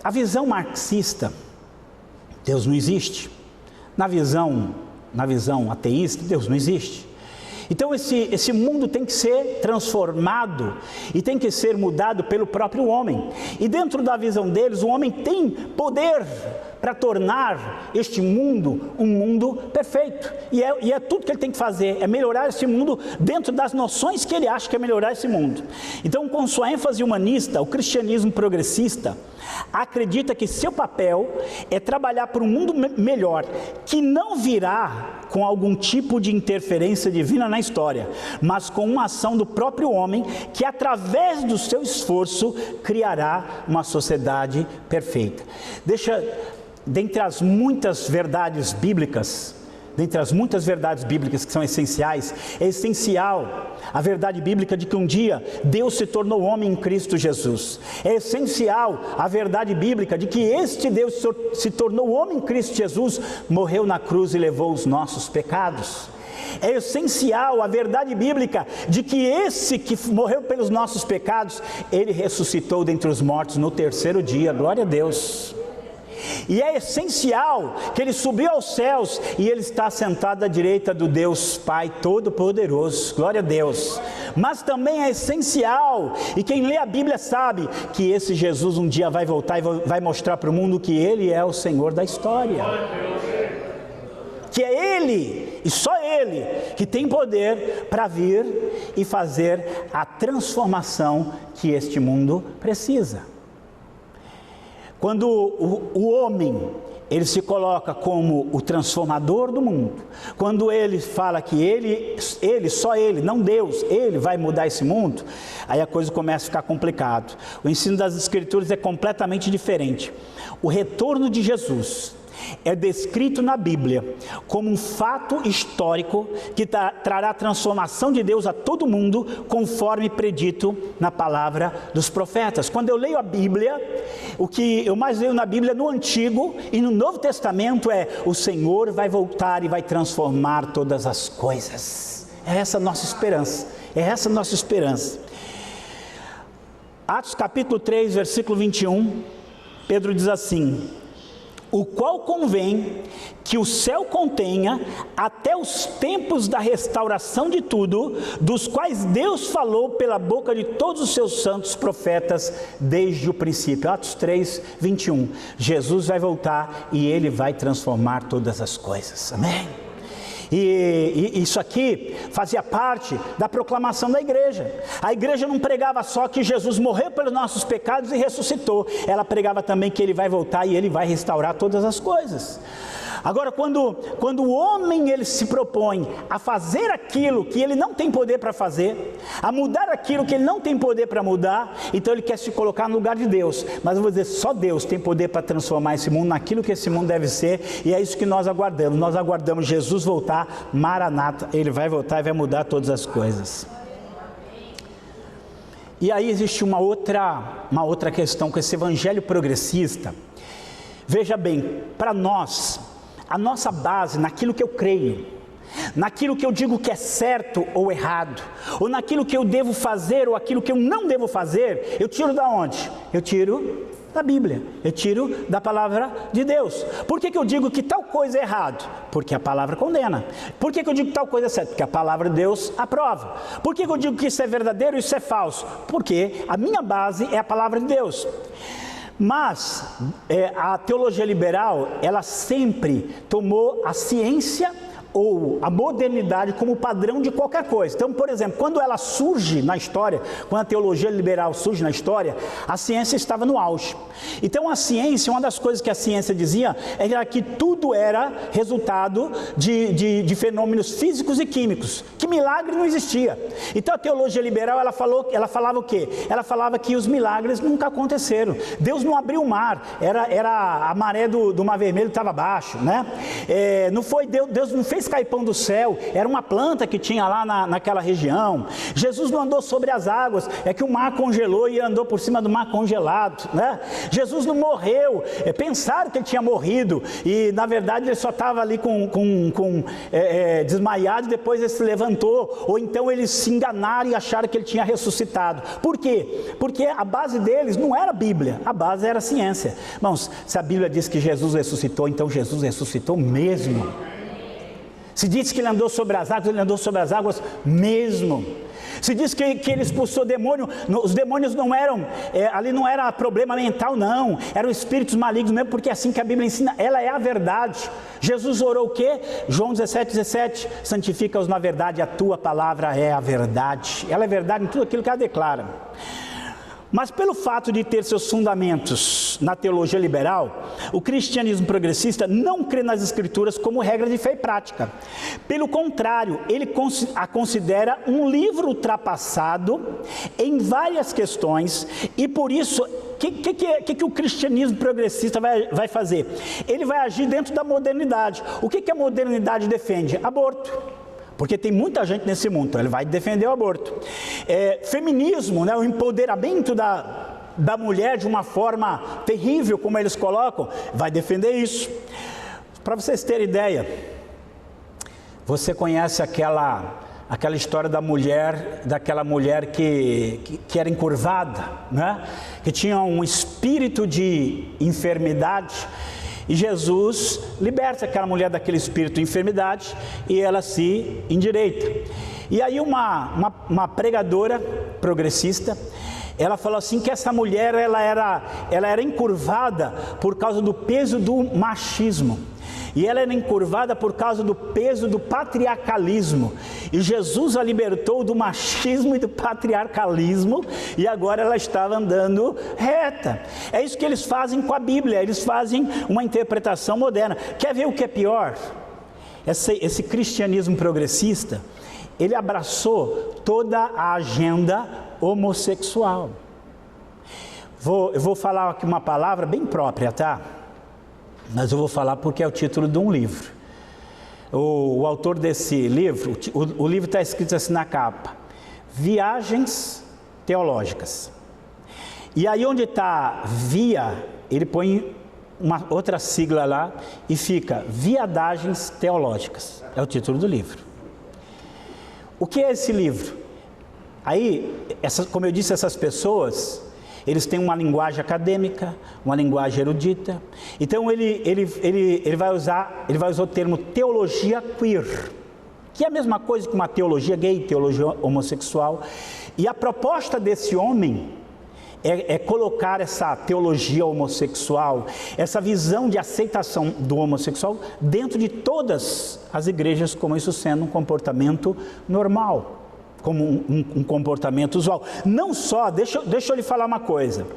a visão marxista, Deus não existe. Na visão ateísta, Deus não existe. Então esse mundo tem que ser transformado e tem que ser mudado pelo próprio homem. E dentro da visão deles, o homem tem poder para tornar este mundo um mundo perfeito. E é tudo que ele tem que fazer, é melhorar esse mundo dentro das noções que ele acha que é melhorar esse mundo. Então, com sua ênfase humanista, o cristianismo progressista acredita que seu papel é trabalhar por um mundo melhor, que não virá com algum tipo de interferência divina na história, mas com uma ação do próprio homem, que através do seu esforço criará uma sociedade perfeita. Dentre as muitas verdades bíblicas, que são essenciais, é essencial a verdade bíblica de que um dia Deus se tornou homem em Cristo Jesus. É essencial a verdade bíblica de que este Deus se tornou homem em Cristo Jesus, morreu na cruz e levou os nossos pecados. É essencial a verdade bíblica de que esse que morreu pelos nossos pecados, ele ressuscitou dentre os mortos no terceiro dia, glória a Deus. E é essencial que ele subiu aos céus e ele está sentado à direita do Deus Pai Todo-Poderoso, glória a Deus. Mas também é essencial, e quem lê a Bíblia sabe, que esse Jesus um dia vai voltar e vai mostrar para o mundo que ele é o Senhor da história. Que é ele, e só ele, que tem poder para vir e fazer a transformação que este mundo precisa. Quando o homem, ele se coloca como o transformador do mundo, quando ele fala que só ele, não Deus, ele vai mudar esse mundo, aí a coisa começa a ficar complicada. O ensino das Escrituras é completamente diferente. O retorno de Jesus é descrito na Bíblia como um fato histórico que trará a transformação de Deus a todo mundo, conforme predito na palavra dos profetas. Quando eu leio a Bíblia, o que eu mais leio na Bíblia, no Antigo e no Novo Testamento, é: o Senhor vai voltar e vai transformar todas as coisas. É essa a nossa esperança, Atos capítulo 3, versículo 21, Pedro diz assim: o qual convém que o céu contenha até os tempos da restauração de tudo, dos quais Deus falou pela boca de todos os seus santos profetas desde o princípio. Atos 3, 21. Jesus vai voltar e ele vai transformar todas as coisas. Amém? E isso aqui fazia parte da proclamação da igreja. A igreja não pregava só que Jesus morreu pelos nossos pecados e ressuscitou. Ela pregava também que ele vai voltar e ele vai restaurar todas as coisas. Agora, quando o homem ele se propõe a fazer aquilo que ele não tem poder para fazer, a mudar aquilo que ele não tem poder para mudar, então ele quer se colocar no lugar de Deus. Mas eu vou dizer, só Deus tem poder para transformar esse mundo naquilo que esse mundo deve ser, e é isso que nós aguardamos. Nós aguardamos Jesus voltar, Maranata, ele vai voltar e vai mudar todas as coisas. E aí existe uma outra questão com esse evangelho progressista. Veja bem, para nós, a nossa base naquilo que eu creio, naquilo que eu digo que é certo ou errado, ou naquilo que eu devo fazer ou aquilo que eu não devo fazer, eu tiro da onde? Eu tiro da Bíblia, eu tiro da palavra de Deus. Por que eu digo que tal coisa é errado? Porque a palavra condena. Por que eu digo que tal coisa é certo? Porque a palavra de Deus aprova. Por que eu digo que isso é verdadeiro e isso é falso? Porque a minha base é a palavra de Deus. Mas a teologia liberal, ela sempre tomou a ciência ou a modernidade como padrão de qualquer coisa. Então, por exemplo, quando ela surge na história, quando a teologia liberal surge na história, a ciência estava no auge. Então a ciência, uma das coisas que a ciência dizia era que tudo era resultado de fenômenos físicos e químicos, que milagre não existia. Então a teologia liberal, ela falava o quê? Ela falava que os milagres nunca aconteceram. Deus não abriu o mar, era a maré do Mar Vermelho estava baixo, né? Deus não fez cair pão do céu, era uma planta que tinha lá naquela região. Jesus não andou sobre as águas, é que o mar congelou e andou por cima do mar congelado, né? Jesus não morreu, pensaram que ele tinha morrido e na verdade ele só estava ali desmaiado e depois ele se levantou, ou então eles se enganaram e acharam que ele tinha ressuscitado. Por quê? Porque a base deles não era a Bíblia, a base era a ciência. Irmãos, se a Bíblia diz que Jesus ressuscitou, então Jesus ressuscitou mesmo. Se diz que ele andou sobre as águas, ele andou sobre as águas mesmo. Se diz que ele expulsou demônio, os demônios não eram, ali não era problema mental não, eram espíritos malignos mesmo, porque é assim que a Bíblia ensina, ela é a verdade. Jesus orou o quê? João 17:17, santifica-os na verdade, a tua palavra é a verdade. Ela é verdade em tudo aquilo que ela declara. Mas pelo fato de ter seus fundamentos na teologia liberal, o cristianismo progressista não crê nas escrituras como regra de fé e prática. Pelo contrário, ele a considera um livro ultrapassado em várias questões, e por isso, o que o cristianismo progressista vai fazer? Ele vai agir dentro da modernidade. O que a modernidade defende? Aborto. Porque tem muita gente nesse mundo, então ele vai defender o aborto. Feminismo, né, o empoderamento da mulher de uma forma terrível, como eles colocam, vai defender isso. Para vocês terem ideia, você conhece aquela história daquela mulher que era encurvada, né? Que tinha um espírito de enfermidade. E Jesus liberta aquela mulher daquele espírito de enfermidade e ela se endireita. E aí uma pregadora progressista, ela falou assim que essa mulher ela era encurvada por causa do peso do machismo. E ela era encurvada por causa do peso do patriarcalismo. E Jesus a libertou do machismo e do patriarcalismo, e agora ela estava andando reta. É isso que eles fazem com a Bíblia, eles fazem uma interpretação moderna. Quer ver o que é pior? Esse cristianismo progressista, ele abraçou toda a agenda homossexual. Eu vou falar aqui uma palavra bem própria, tá? Mas eu vou falar porque é o título de um livro. O autor desse livro, o livro está escrito assim na capa: Viagens Teológicas. E aí onde está via, ele põe uma outra sigla lá e fica Viadagens Teológicas. É o título do livro. O que é esse livro? Aí, como eu disse, essas pessoas, eles têm uma linguagem acadêmica, uma linguagem erudita. Então ele vai usar o termo teologia queer, que é a mesma coisa que uma teologia gay, teologia homossexual. E a proposta desse homem é colocar essa teologia homossexual, essa visão de aceitação do homossexual dentro de todas as igrejas, como isso sendo um comportamento normal, como um comportamento usual. Não só, deixa eu lhe falar uma coisa,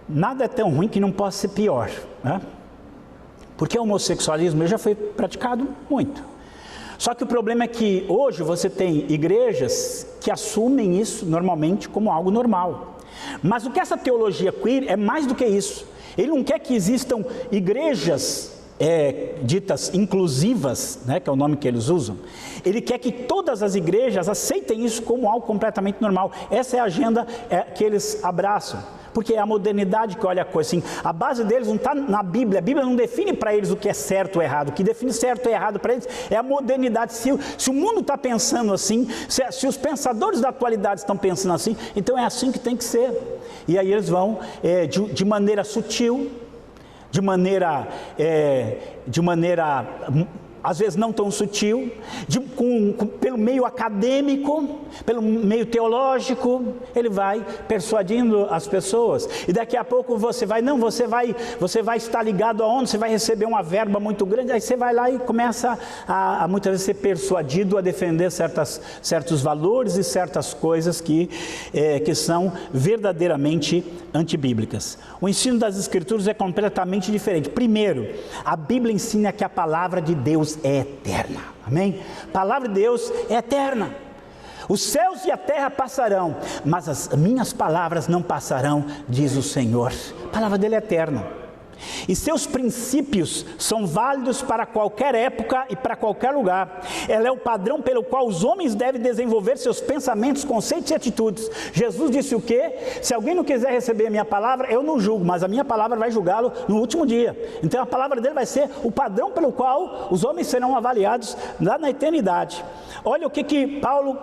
nada é tão ruim que não possa ser pior, né? Porque o homossexualismo já foi praticado muito. Só que o problema é que hoje você tem igrejas que assumem isso normalmente como algo normal. Mas o que essa teologia queer é mais do que isso. Ele não quer que existam igrejas ditas inclusivas, né, que é o nome que eles usam. Ele quer que todas as igrejas aceitem isso como algo completamente normal. Essa é a agenda que eles abraçam, porque é a modernidade que olha a coisa assim. A base deles não está na Bíblia. A Bíblia não define para eles o que é certo ou errado. O que define certo ou errado para eles é a modernidade. Se o mundo está pensando assim, se os pensadores da atualidade estão pensando assim, então é assim que tem que ser. E aí eles vão de maneira sutil, de maneira às vezes não tão sutil, pelo meio acadêmico, pelo meio teológico, ele vai persuadindo as pessoas. E daqui a pouco você vai estar ligado aonde? Você vai receber uma verba muito grande, aí você vai lá e começa a muitas vezes ser persuadido a defender certos valores e certas coisas que são verdadeiramente antibíblicas. O ensino das Escrituras é completamente diferente. Primeiro, a Bíblia ensina que a palavra de Deus é eterna, amém? A palavra de Deus é eterna. Os céus e a terra passarão, mas as minhas palavras não passarão, diz o Senhor. A palavra dele é eterna. E seus princípios são válidos para qualquer época e para qualquer lugar. Ela é o padrão pelo qual os homens devem desenvolver seus pensamentos, conceitos e atitudes. Jesus disse o quê? Se alguém não quiser receber a minha palavra, eu não julgo, mas a minha palavra vai julgá-lo no último dia. Então a palavra dele vai ser o padrão pelo qual os homens serão avaliados lá na eternidade. Olha o que Paulo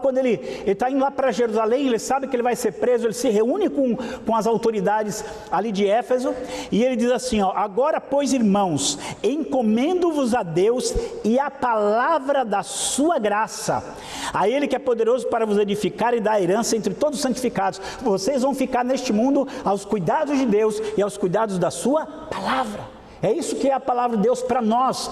quando ele está indo lá para Jerusalém, ele sabe que ele vai ser preso, ele se reúne com as autoridades ali de Éfeso, E ele diz assim, ó, agora pois irmãos, encomendo-vos a Deus e a palavra da sua graça, a Ele que é poderoso para vos edificar e dar herança entre todos os santificados. Vocês vão ficar neste mundo aos cuidados de Deus e aos cuidados da sua palavra. É isso que é a palavra de Deus para nós.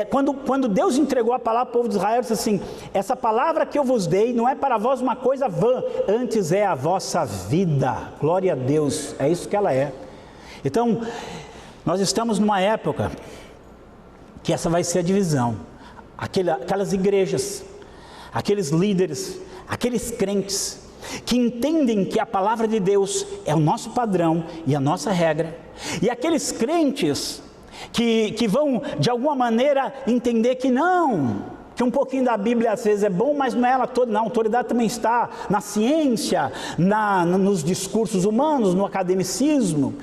Quando Deus entregou a palavra ao povo de Israel, disse assim, essa palavra que eu vos dei não é para vós uma coisa vã, antes é a vossa vida. Glória a Deus, é isso que ela é. Então, nós estamos numa época que essa vai ser a divisão. Aquelas igrejas, aqueles líderes, aqueles crentes que entendem que a palavra de Deus é o nosso padrão e a nossa regra, e aqueles crentes que vão de alguma maneira entender que não, que um pouquinho da Bíblia às vezes é bom, mas não é ela toda, não. A autoridade também está na ciência, nos discursos humanos, no academicismo.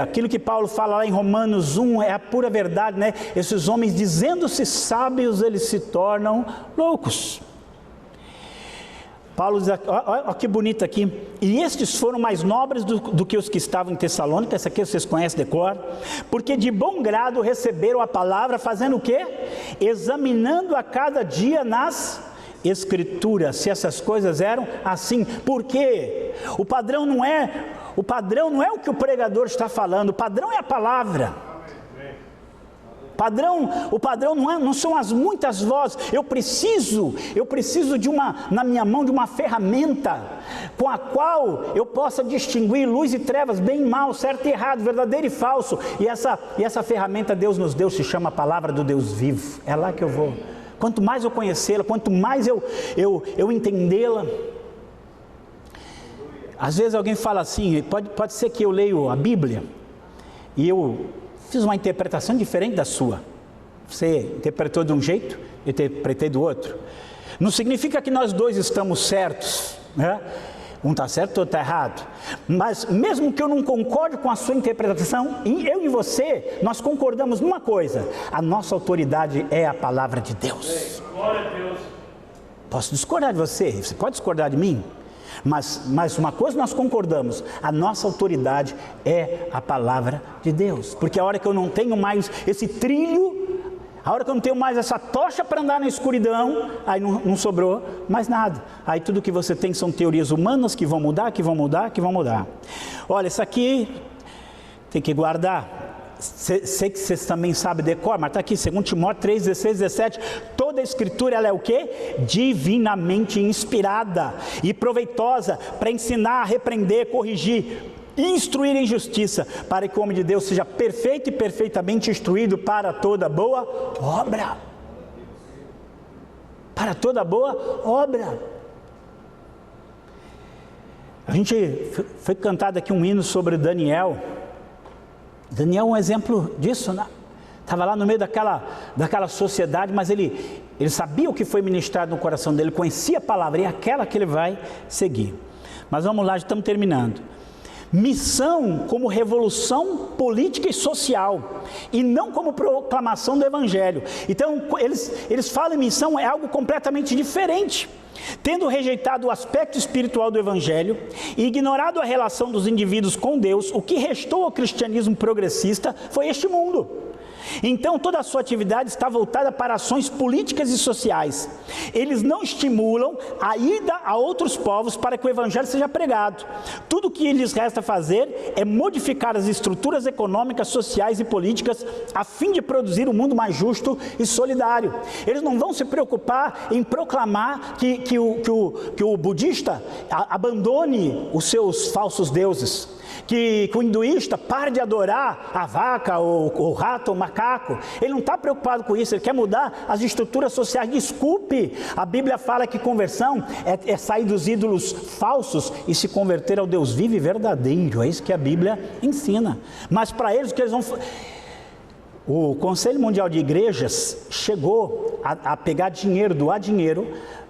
Aquilo que Paulo fala lá em Romanos 1 é a pura verdade, né? Esses homens, dizendo-se sábios, eles se tornam loucos. Paulo diz, olha que bonito aqui, e estes foram mais nobres do que os que estavam em Tessalônica, essa aqui vocês conhecem de cor, porque de bom grado receberam a palavra, fazendo o quê? Examinando a cada dia nas Escrituras, se essas coisas eram assim. Por quê? O padrão não é o que o pregador está falando, o padrão é a palavra. O padrão não são as muitas vozes. Eu preciso na minha mão de uma ferramenta com a qual eu possa distinguir luz e trevas, bem e mal, certo e errado, verdadeiro e falso. E essa ferramenta Deus nos deu, se chama a palavra do Deus vivo. É lá que eu vou. Quanto mais eu conhecê-la, quanto mais eu entendê-la. Às vezes alguém fala assim, pode ser que eu leio a Bíblia e eu fiz uma interpretação diferente da sua. Você interpretou de um jeito, eu interpretei do outro. Não significa que nós dois estamos certos, né? Um está certo, o outro está errado. Mas mesmo que eu não concorde com a sua interpretação, eu e você, nós concordamos numa coisa: a nossa autoridade é a palavra de Deus. Glória a Deus. Posso discordar de você, você pode discordar de mim. Mas uma coisa nós concordamos, a nossa autoridade é a palavra de Deus. Porque a hora que eu não tenho mais esse trilho, a hora que eu não tenho mais essa tocha para andar na escuridão, aí não sobrou mais nada. Aí tudo que você tem são teorias humanas que vão mudar, que vão mudar, que vão mudar. Olha, isso aqui tem que guardar. Sei que vocês também sabem decor, mas está aqui, 2 Timóteo 3, 16, 17, toda a escritura, ela é o quê? Divinamente inspirada e proveitosa para ensinar, repreender, corrigir, instruir em justiça, para que o homem de Deus seja perfeito e perfeitamente instruído para toda boa obra. Para toda boa obra. A gente foi cantado aqui um hino sobre Daniel. Daniel é um exemplo disso, né? Estava lá no meio daquela sociedade, mas ele sabia o que foi ministrado no coração dele, conhecia a palavra, e é aquela que ele vai seguir. Mas vamos lá, já estamos terminando. Missão como revolução política e social, e não como proclamação do Evangelho. Então, eles falam em missão, é algo completamente diferente. Tendo rejeitado o aspecto espiritual do Evangelho e ignorado a relação dos indivíduos com Deus, o que restou ao cristianismo progressista foi este mundo. Então toda a sua atividade está voltada para ações políticas e sociais. Eles não estimulam a ida a outros povos para que o Evangelho seja pregado. Tudo o que lhes resta fazer é modificar as estruturas econômicas, sociais e políticas a fim de produzir um mundo mais justo e solidário. Eles não vão se preocupar em proclamar que o budista abandone os seus falsos deuses. Que o hinduísta pare de adorar a vaca, o rato, o macaco. Ele não está preocupado com isso, ele quer mudar as estruturas sociais. Desculpe, a Bíblia fala que conversão é sair dos ídolos falsos e se converter ao Deus vivo e verdadeiro. É isso que a Bíblia ensina. Mas para eles, o que eles vão... O Conselho Mundial de Igrejas chegou a pegar dinheiro, doar dinheiro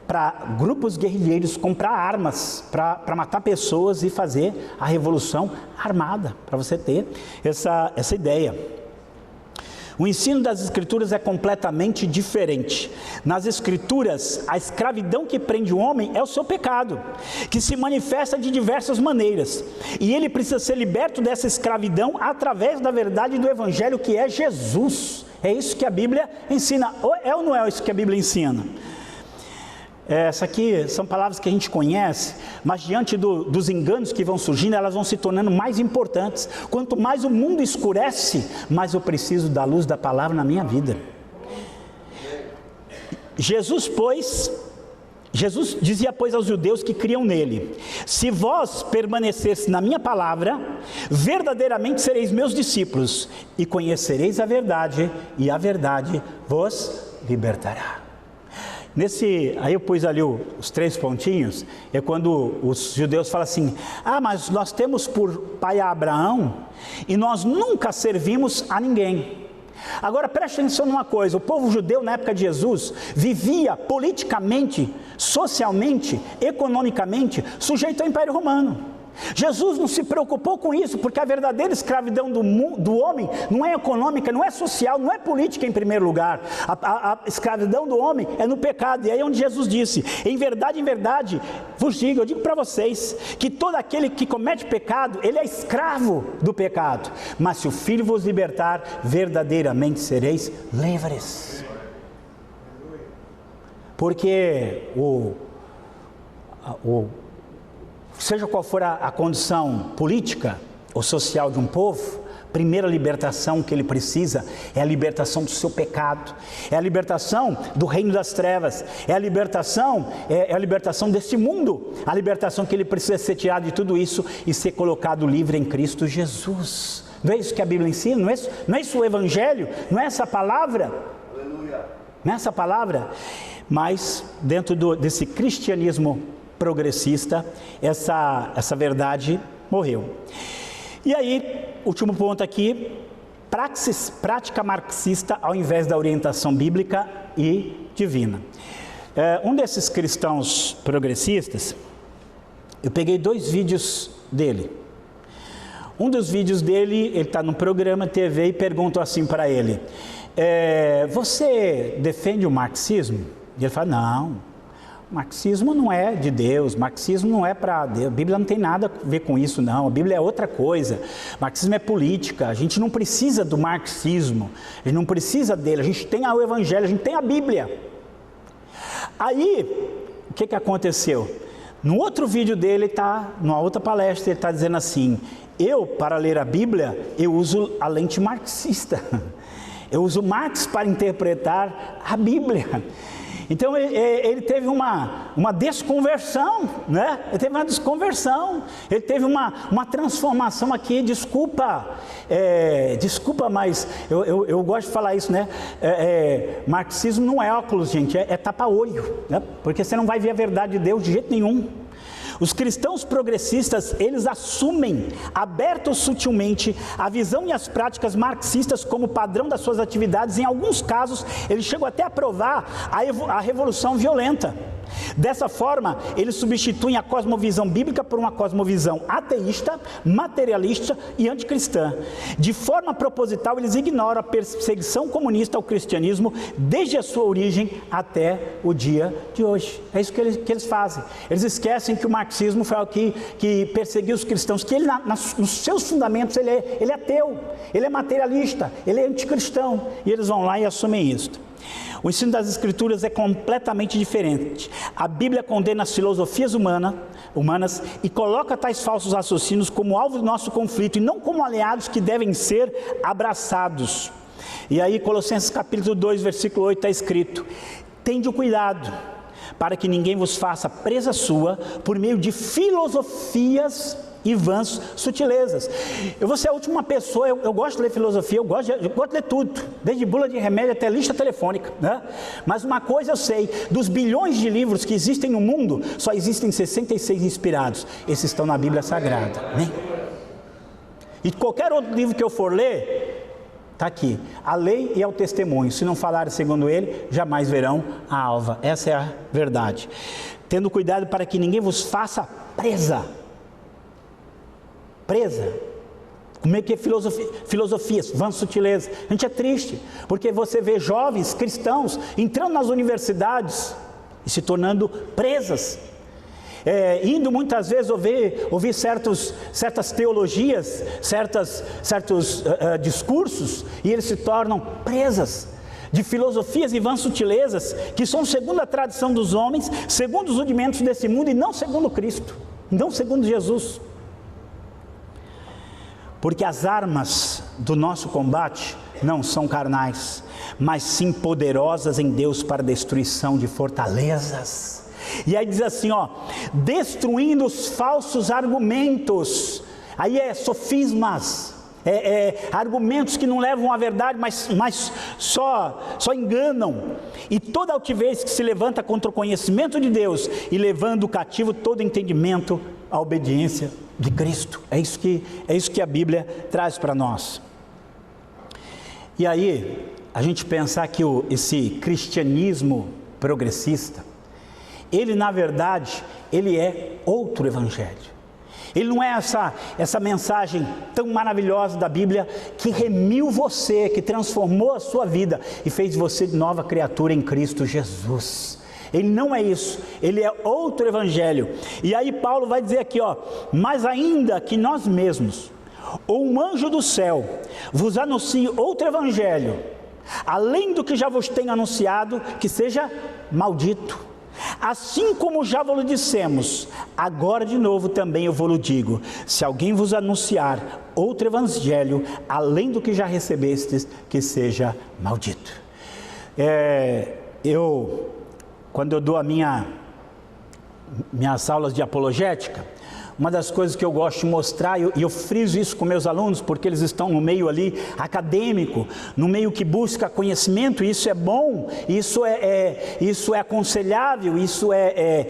para grupos guerrilheiros comprar armas, para matar pessoas e fazer a revolução armada, para você ter essa ideia. O ensino das Escrituras é completamente diferente. Nas Escrituras, a escravidão que prende o homem é o seu pecado, que se manifesta de diversas maneiras. E ele precisa ser liberto dessa escravidão através da verdade do Evangelho, que é Jesus. É isso que a Bíblia ensina. É ou não é isso que a Bíblia ensina? Essa aqui são palavras que a gente conhece, mas diante dos enganos que vão surgindo, elas vão se tornando mais importantes. Quanto mais o mundo escurece, mais eu preciso da luz da palavra na minha vida. Jesus dizia, pois, aos judeus que criam nele: se vós permanecesse na minha palavra, verdadeiramente sereis meus discípulos, e conhecereis a verdade, e a verdade vos libertará. Aí eu pus ali os 3 pontinhos, é quando os judeus falam assim: mas nós temos por pai Abraão, e nós nunca servimos a ninguém. Agora preste atenção numa coisa: o povo judeu na época de Jesus vivia politicamente, socialmente, economicamente sujeito ao Império Romano. Jesus não se preocupou com isso, porque a verdadeira escravidão do homem não é econômica, não é social, não é política em primeiro lugar. A escravidão do homem é no pecado. E aí é onde Jesus disse: em verdade vos digo, eu digo para vocês, que todo aquele que comete pecado, ele é escravo do pecado. Mas se o Filho vos libertar, verdadeiramente sereis livres. Porque seja qual for a condição política ou social de um povo, a primeira libertação que ele precisa é a libertação do seu pecado, é a libertação do reino das trevas, é a libertação deste mundo, a libertação que ele precisa ser tirado de tudo isso e ser colocado livre em Cristo Jesus. Não é isso que a Bíblia ensina? Não é isso o Evangelho? Não é essa palavra? Aleluia. Não é essa palavra? Mas dentro desse cristianismo progressista, essa verdade morreu. E aí, último ponto aqui: prática marxista ao invés da orientação bíblica e divina. Um desses cristãos progressistas, eu peguei 2 vídeos dele. Um dos vídeos dele, ele está num programa TV e perguntam assim para ele: você defende o marxismo? E ele fala: não. Marxismo não é de Deus, marxismo não é para Deus, a Bíblia não tem nada a ver com isso não, a Bíblia é outra coisa, marxismo é política, a gente não precisa do marxismo, a gente não precisa dele, a gente tem o Evangelho, a gente tem a Bíblia. Aí, o que aconteceu? No outro vídeo dele, numa outra palestra, ele está dizendo assim: para ler a Bíblia, eu uso a lente marxista, eu uso Marx para interpretar a Bíblia. Então ele teve uma desconversão, né? Ele teve uma desconversão, ele teve uma transformação aqui. Desculpa, mas eu gosto de falar isso, né? Marxismo não é óculos, gente, é tapa-olho, né? Porque você não vai ver a verdade de Deus de jeito nenhum. Os cristãos progressistas, eles assumem, abertos sutilmente, a visão e as práticas marxistas como padrão das suas atividades. Em alguns casos, eles chegam até a aprovar a revolução violenta. Dessa forma, eles substituem a cosmovisão bíblica por uma cosmovisão ateísta, materialista e anticristã. De forma proposital, eles ignoram a perseguição comunista ao cristianismo desde a sua origem até o dia de hoje. É isso que eles fazem. Eles esquecem que o marxismo foi o que perseguiu os cristãos, que ele, nos seus fundamentos, ele é ateu, ele é materialista, ele é anticristão. E eles vão lá e assumem isso. O ensino das Escrituras é completamente diferente. A Bíblia condena as filosofias humanas e coloca tais falsos raciocínios como alvo do nosso conflito e não como aliados que devem ser abraçados. E aí, Colossenses capítulo 2, versículo 8 está escrito: tende o cuidado para que ninguém vos faça presa sua por meio de filosofias e vãs sutilezas. Eu vou ser a última pessoa, eu gosto de ler filosofia, eu gosto de ler tudo, desde bula de remédio até lista telefônica, né? Mas uma coisa eu sei: dos bilhões de livros que existem no mundo, só existem 66 inspirados. Esses estão na Bíblia Sagrada, né? E qualquer outro livro que eu for ler, está aqui: a lei e ao testemunho, se não falarem segundo ele, jamais verão a alva. Essa é a verdade. Tendo cuidado para que ninguém vos faça presa. Como é que é filosofias, vãs sutilezas. A gente é triste, porque você vê jovens cristãos entrando nas universidades e se tornando presas. Indo muitas vezes ouvir certas teologias, certos discursos, e eles se tornam presas de filosofias e vãs sutilezas, que são segundo a tradição dos homens, segundo os rudimentos desse mundo, e não segundo Cristo, não segundo Jesus. Porque as armas do nosso combate não são carnais, mas sim poderosas em Deus para a destruição de fortalezas. E aí diz assim, destruindo os falsos argumentos. Aí sofismas, argumentos que não levam à verdade, mas só enganam. E toda altivez que se levanta contra o conhecimento de Deus, e levando cativo todo entendimento à obediência de Cristo. É isso que a Bíblia traz para nós. E aí, a gente pensar que esse cristianismo progressista, ele na verdade, ele é outro evangelho. Ele não é essa mensagem tão maravilhosa da Bíblia que remiu você, que transformou a sua vida e fez você nova criatura em Cristo Jesus. Ele não é isso, ele é outro evangelho. E aí Paulo vai dizer aqui, mas ainda que nós mesmos, ou um anjo do céu, vos anuncie outro evangelho, além do que já vos tenho anunciado, que seja maldito. Assim como já vos dissemos, agora de novo também eu vos digo, se alguém vos anunciar outro evangelho, além do que já recebestes, que seja maldito. Quando eu dou minhas aulas de apologética, uma das coisas que eu gosto de mostrar, e eu friso isso com meus alunos, porque eles estão no meio ali acadêmico, no meio que busca conhecimento, e isso é bom, isso é aconselhável, isso é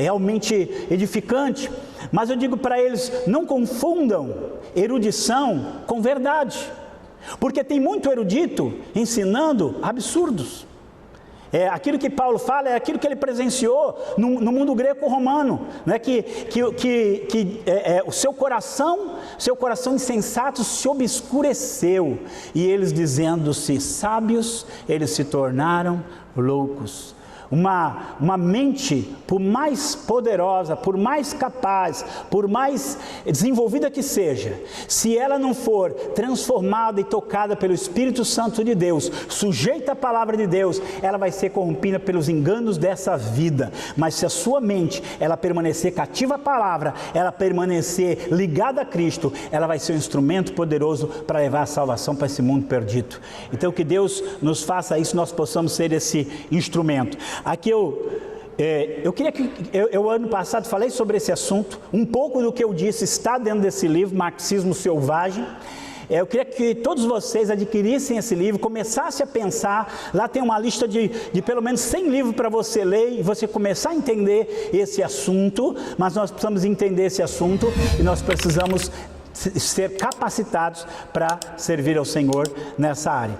realmente edificante. Mas eu digo para eles, não confundam erudição com verdade, porque tem muito erudito ensinando absurdos. Aquilo que Paulo fala é aquilo que ele presenciou no mundo greco-romano, né? que o seu coração insensato se obscureceu, e eles dizendo-se sábios, eles se tornaram loucos. Uma mente, por mais poderosa, por mais capaz, por mais desenvolvida que seja, se ela não for transformada e tocada pelo Espírito Santo de Deus, sujeita à palavra de Deus, ela vai ser corrompida pelos enganos dessa vida. Mas se a sua mente, ela permanecer cativa à palavra, ela permanecer ligada a Cristo, ela vai ser um instrumento poderoso para levar a salvação para esse mundo perdido. Então que Deus nos faça isso, nós possamos ser esse instrumento. Aqui eu queria que, eu ano passado falei sobre esse assunto, um pouco do que eu disse está dentro desse livro, Marxismo Selvagem. Eu queria que todos vocês adquirissem esse livro, começassem a pensar, lá tem uma lista de pelo menos 100 livros para você ler, e você começar a entender esse assunto, mas nós precisamos entender esse assunto, e nós precisamos ser capacitados para servir ao Senhor nessa área.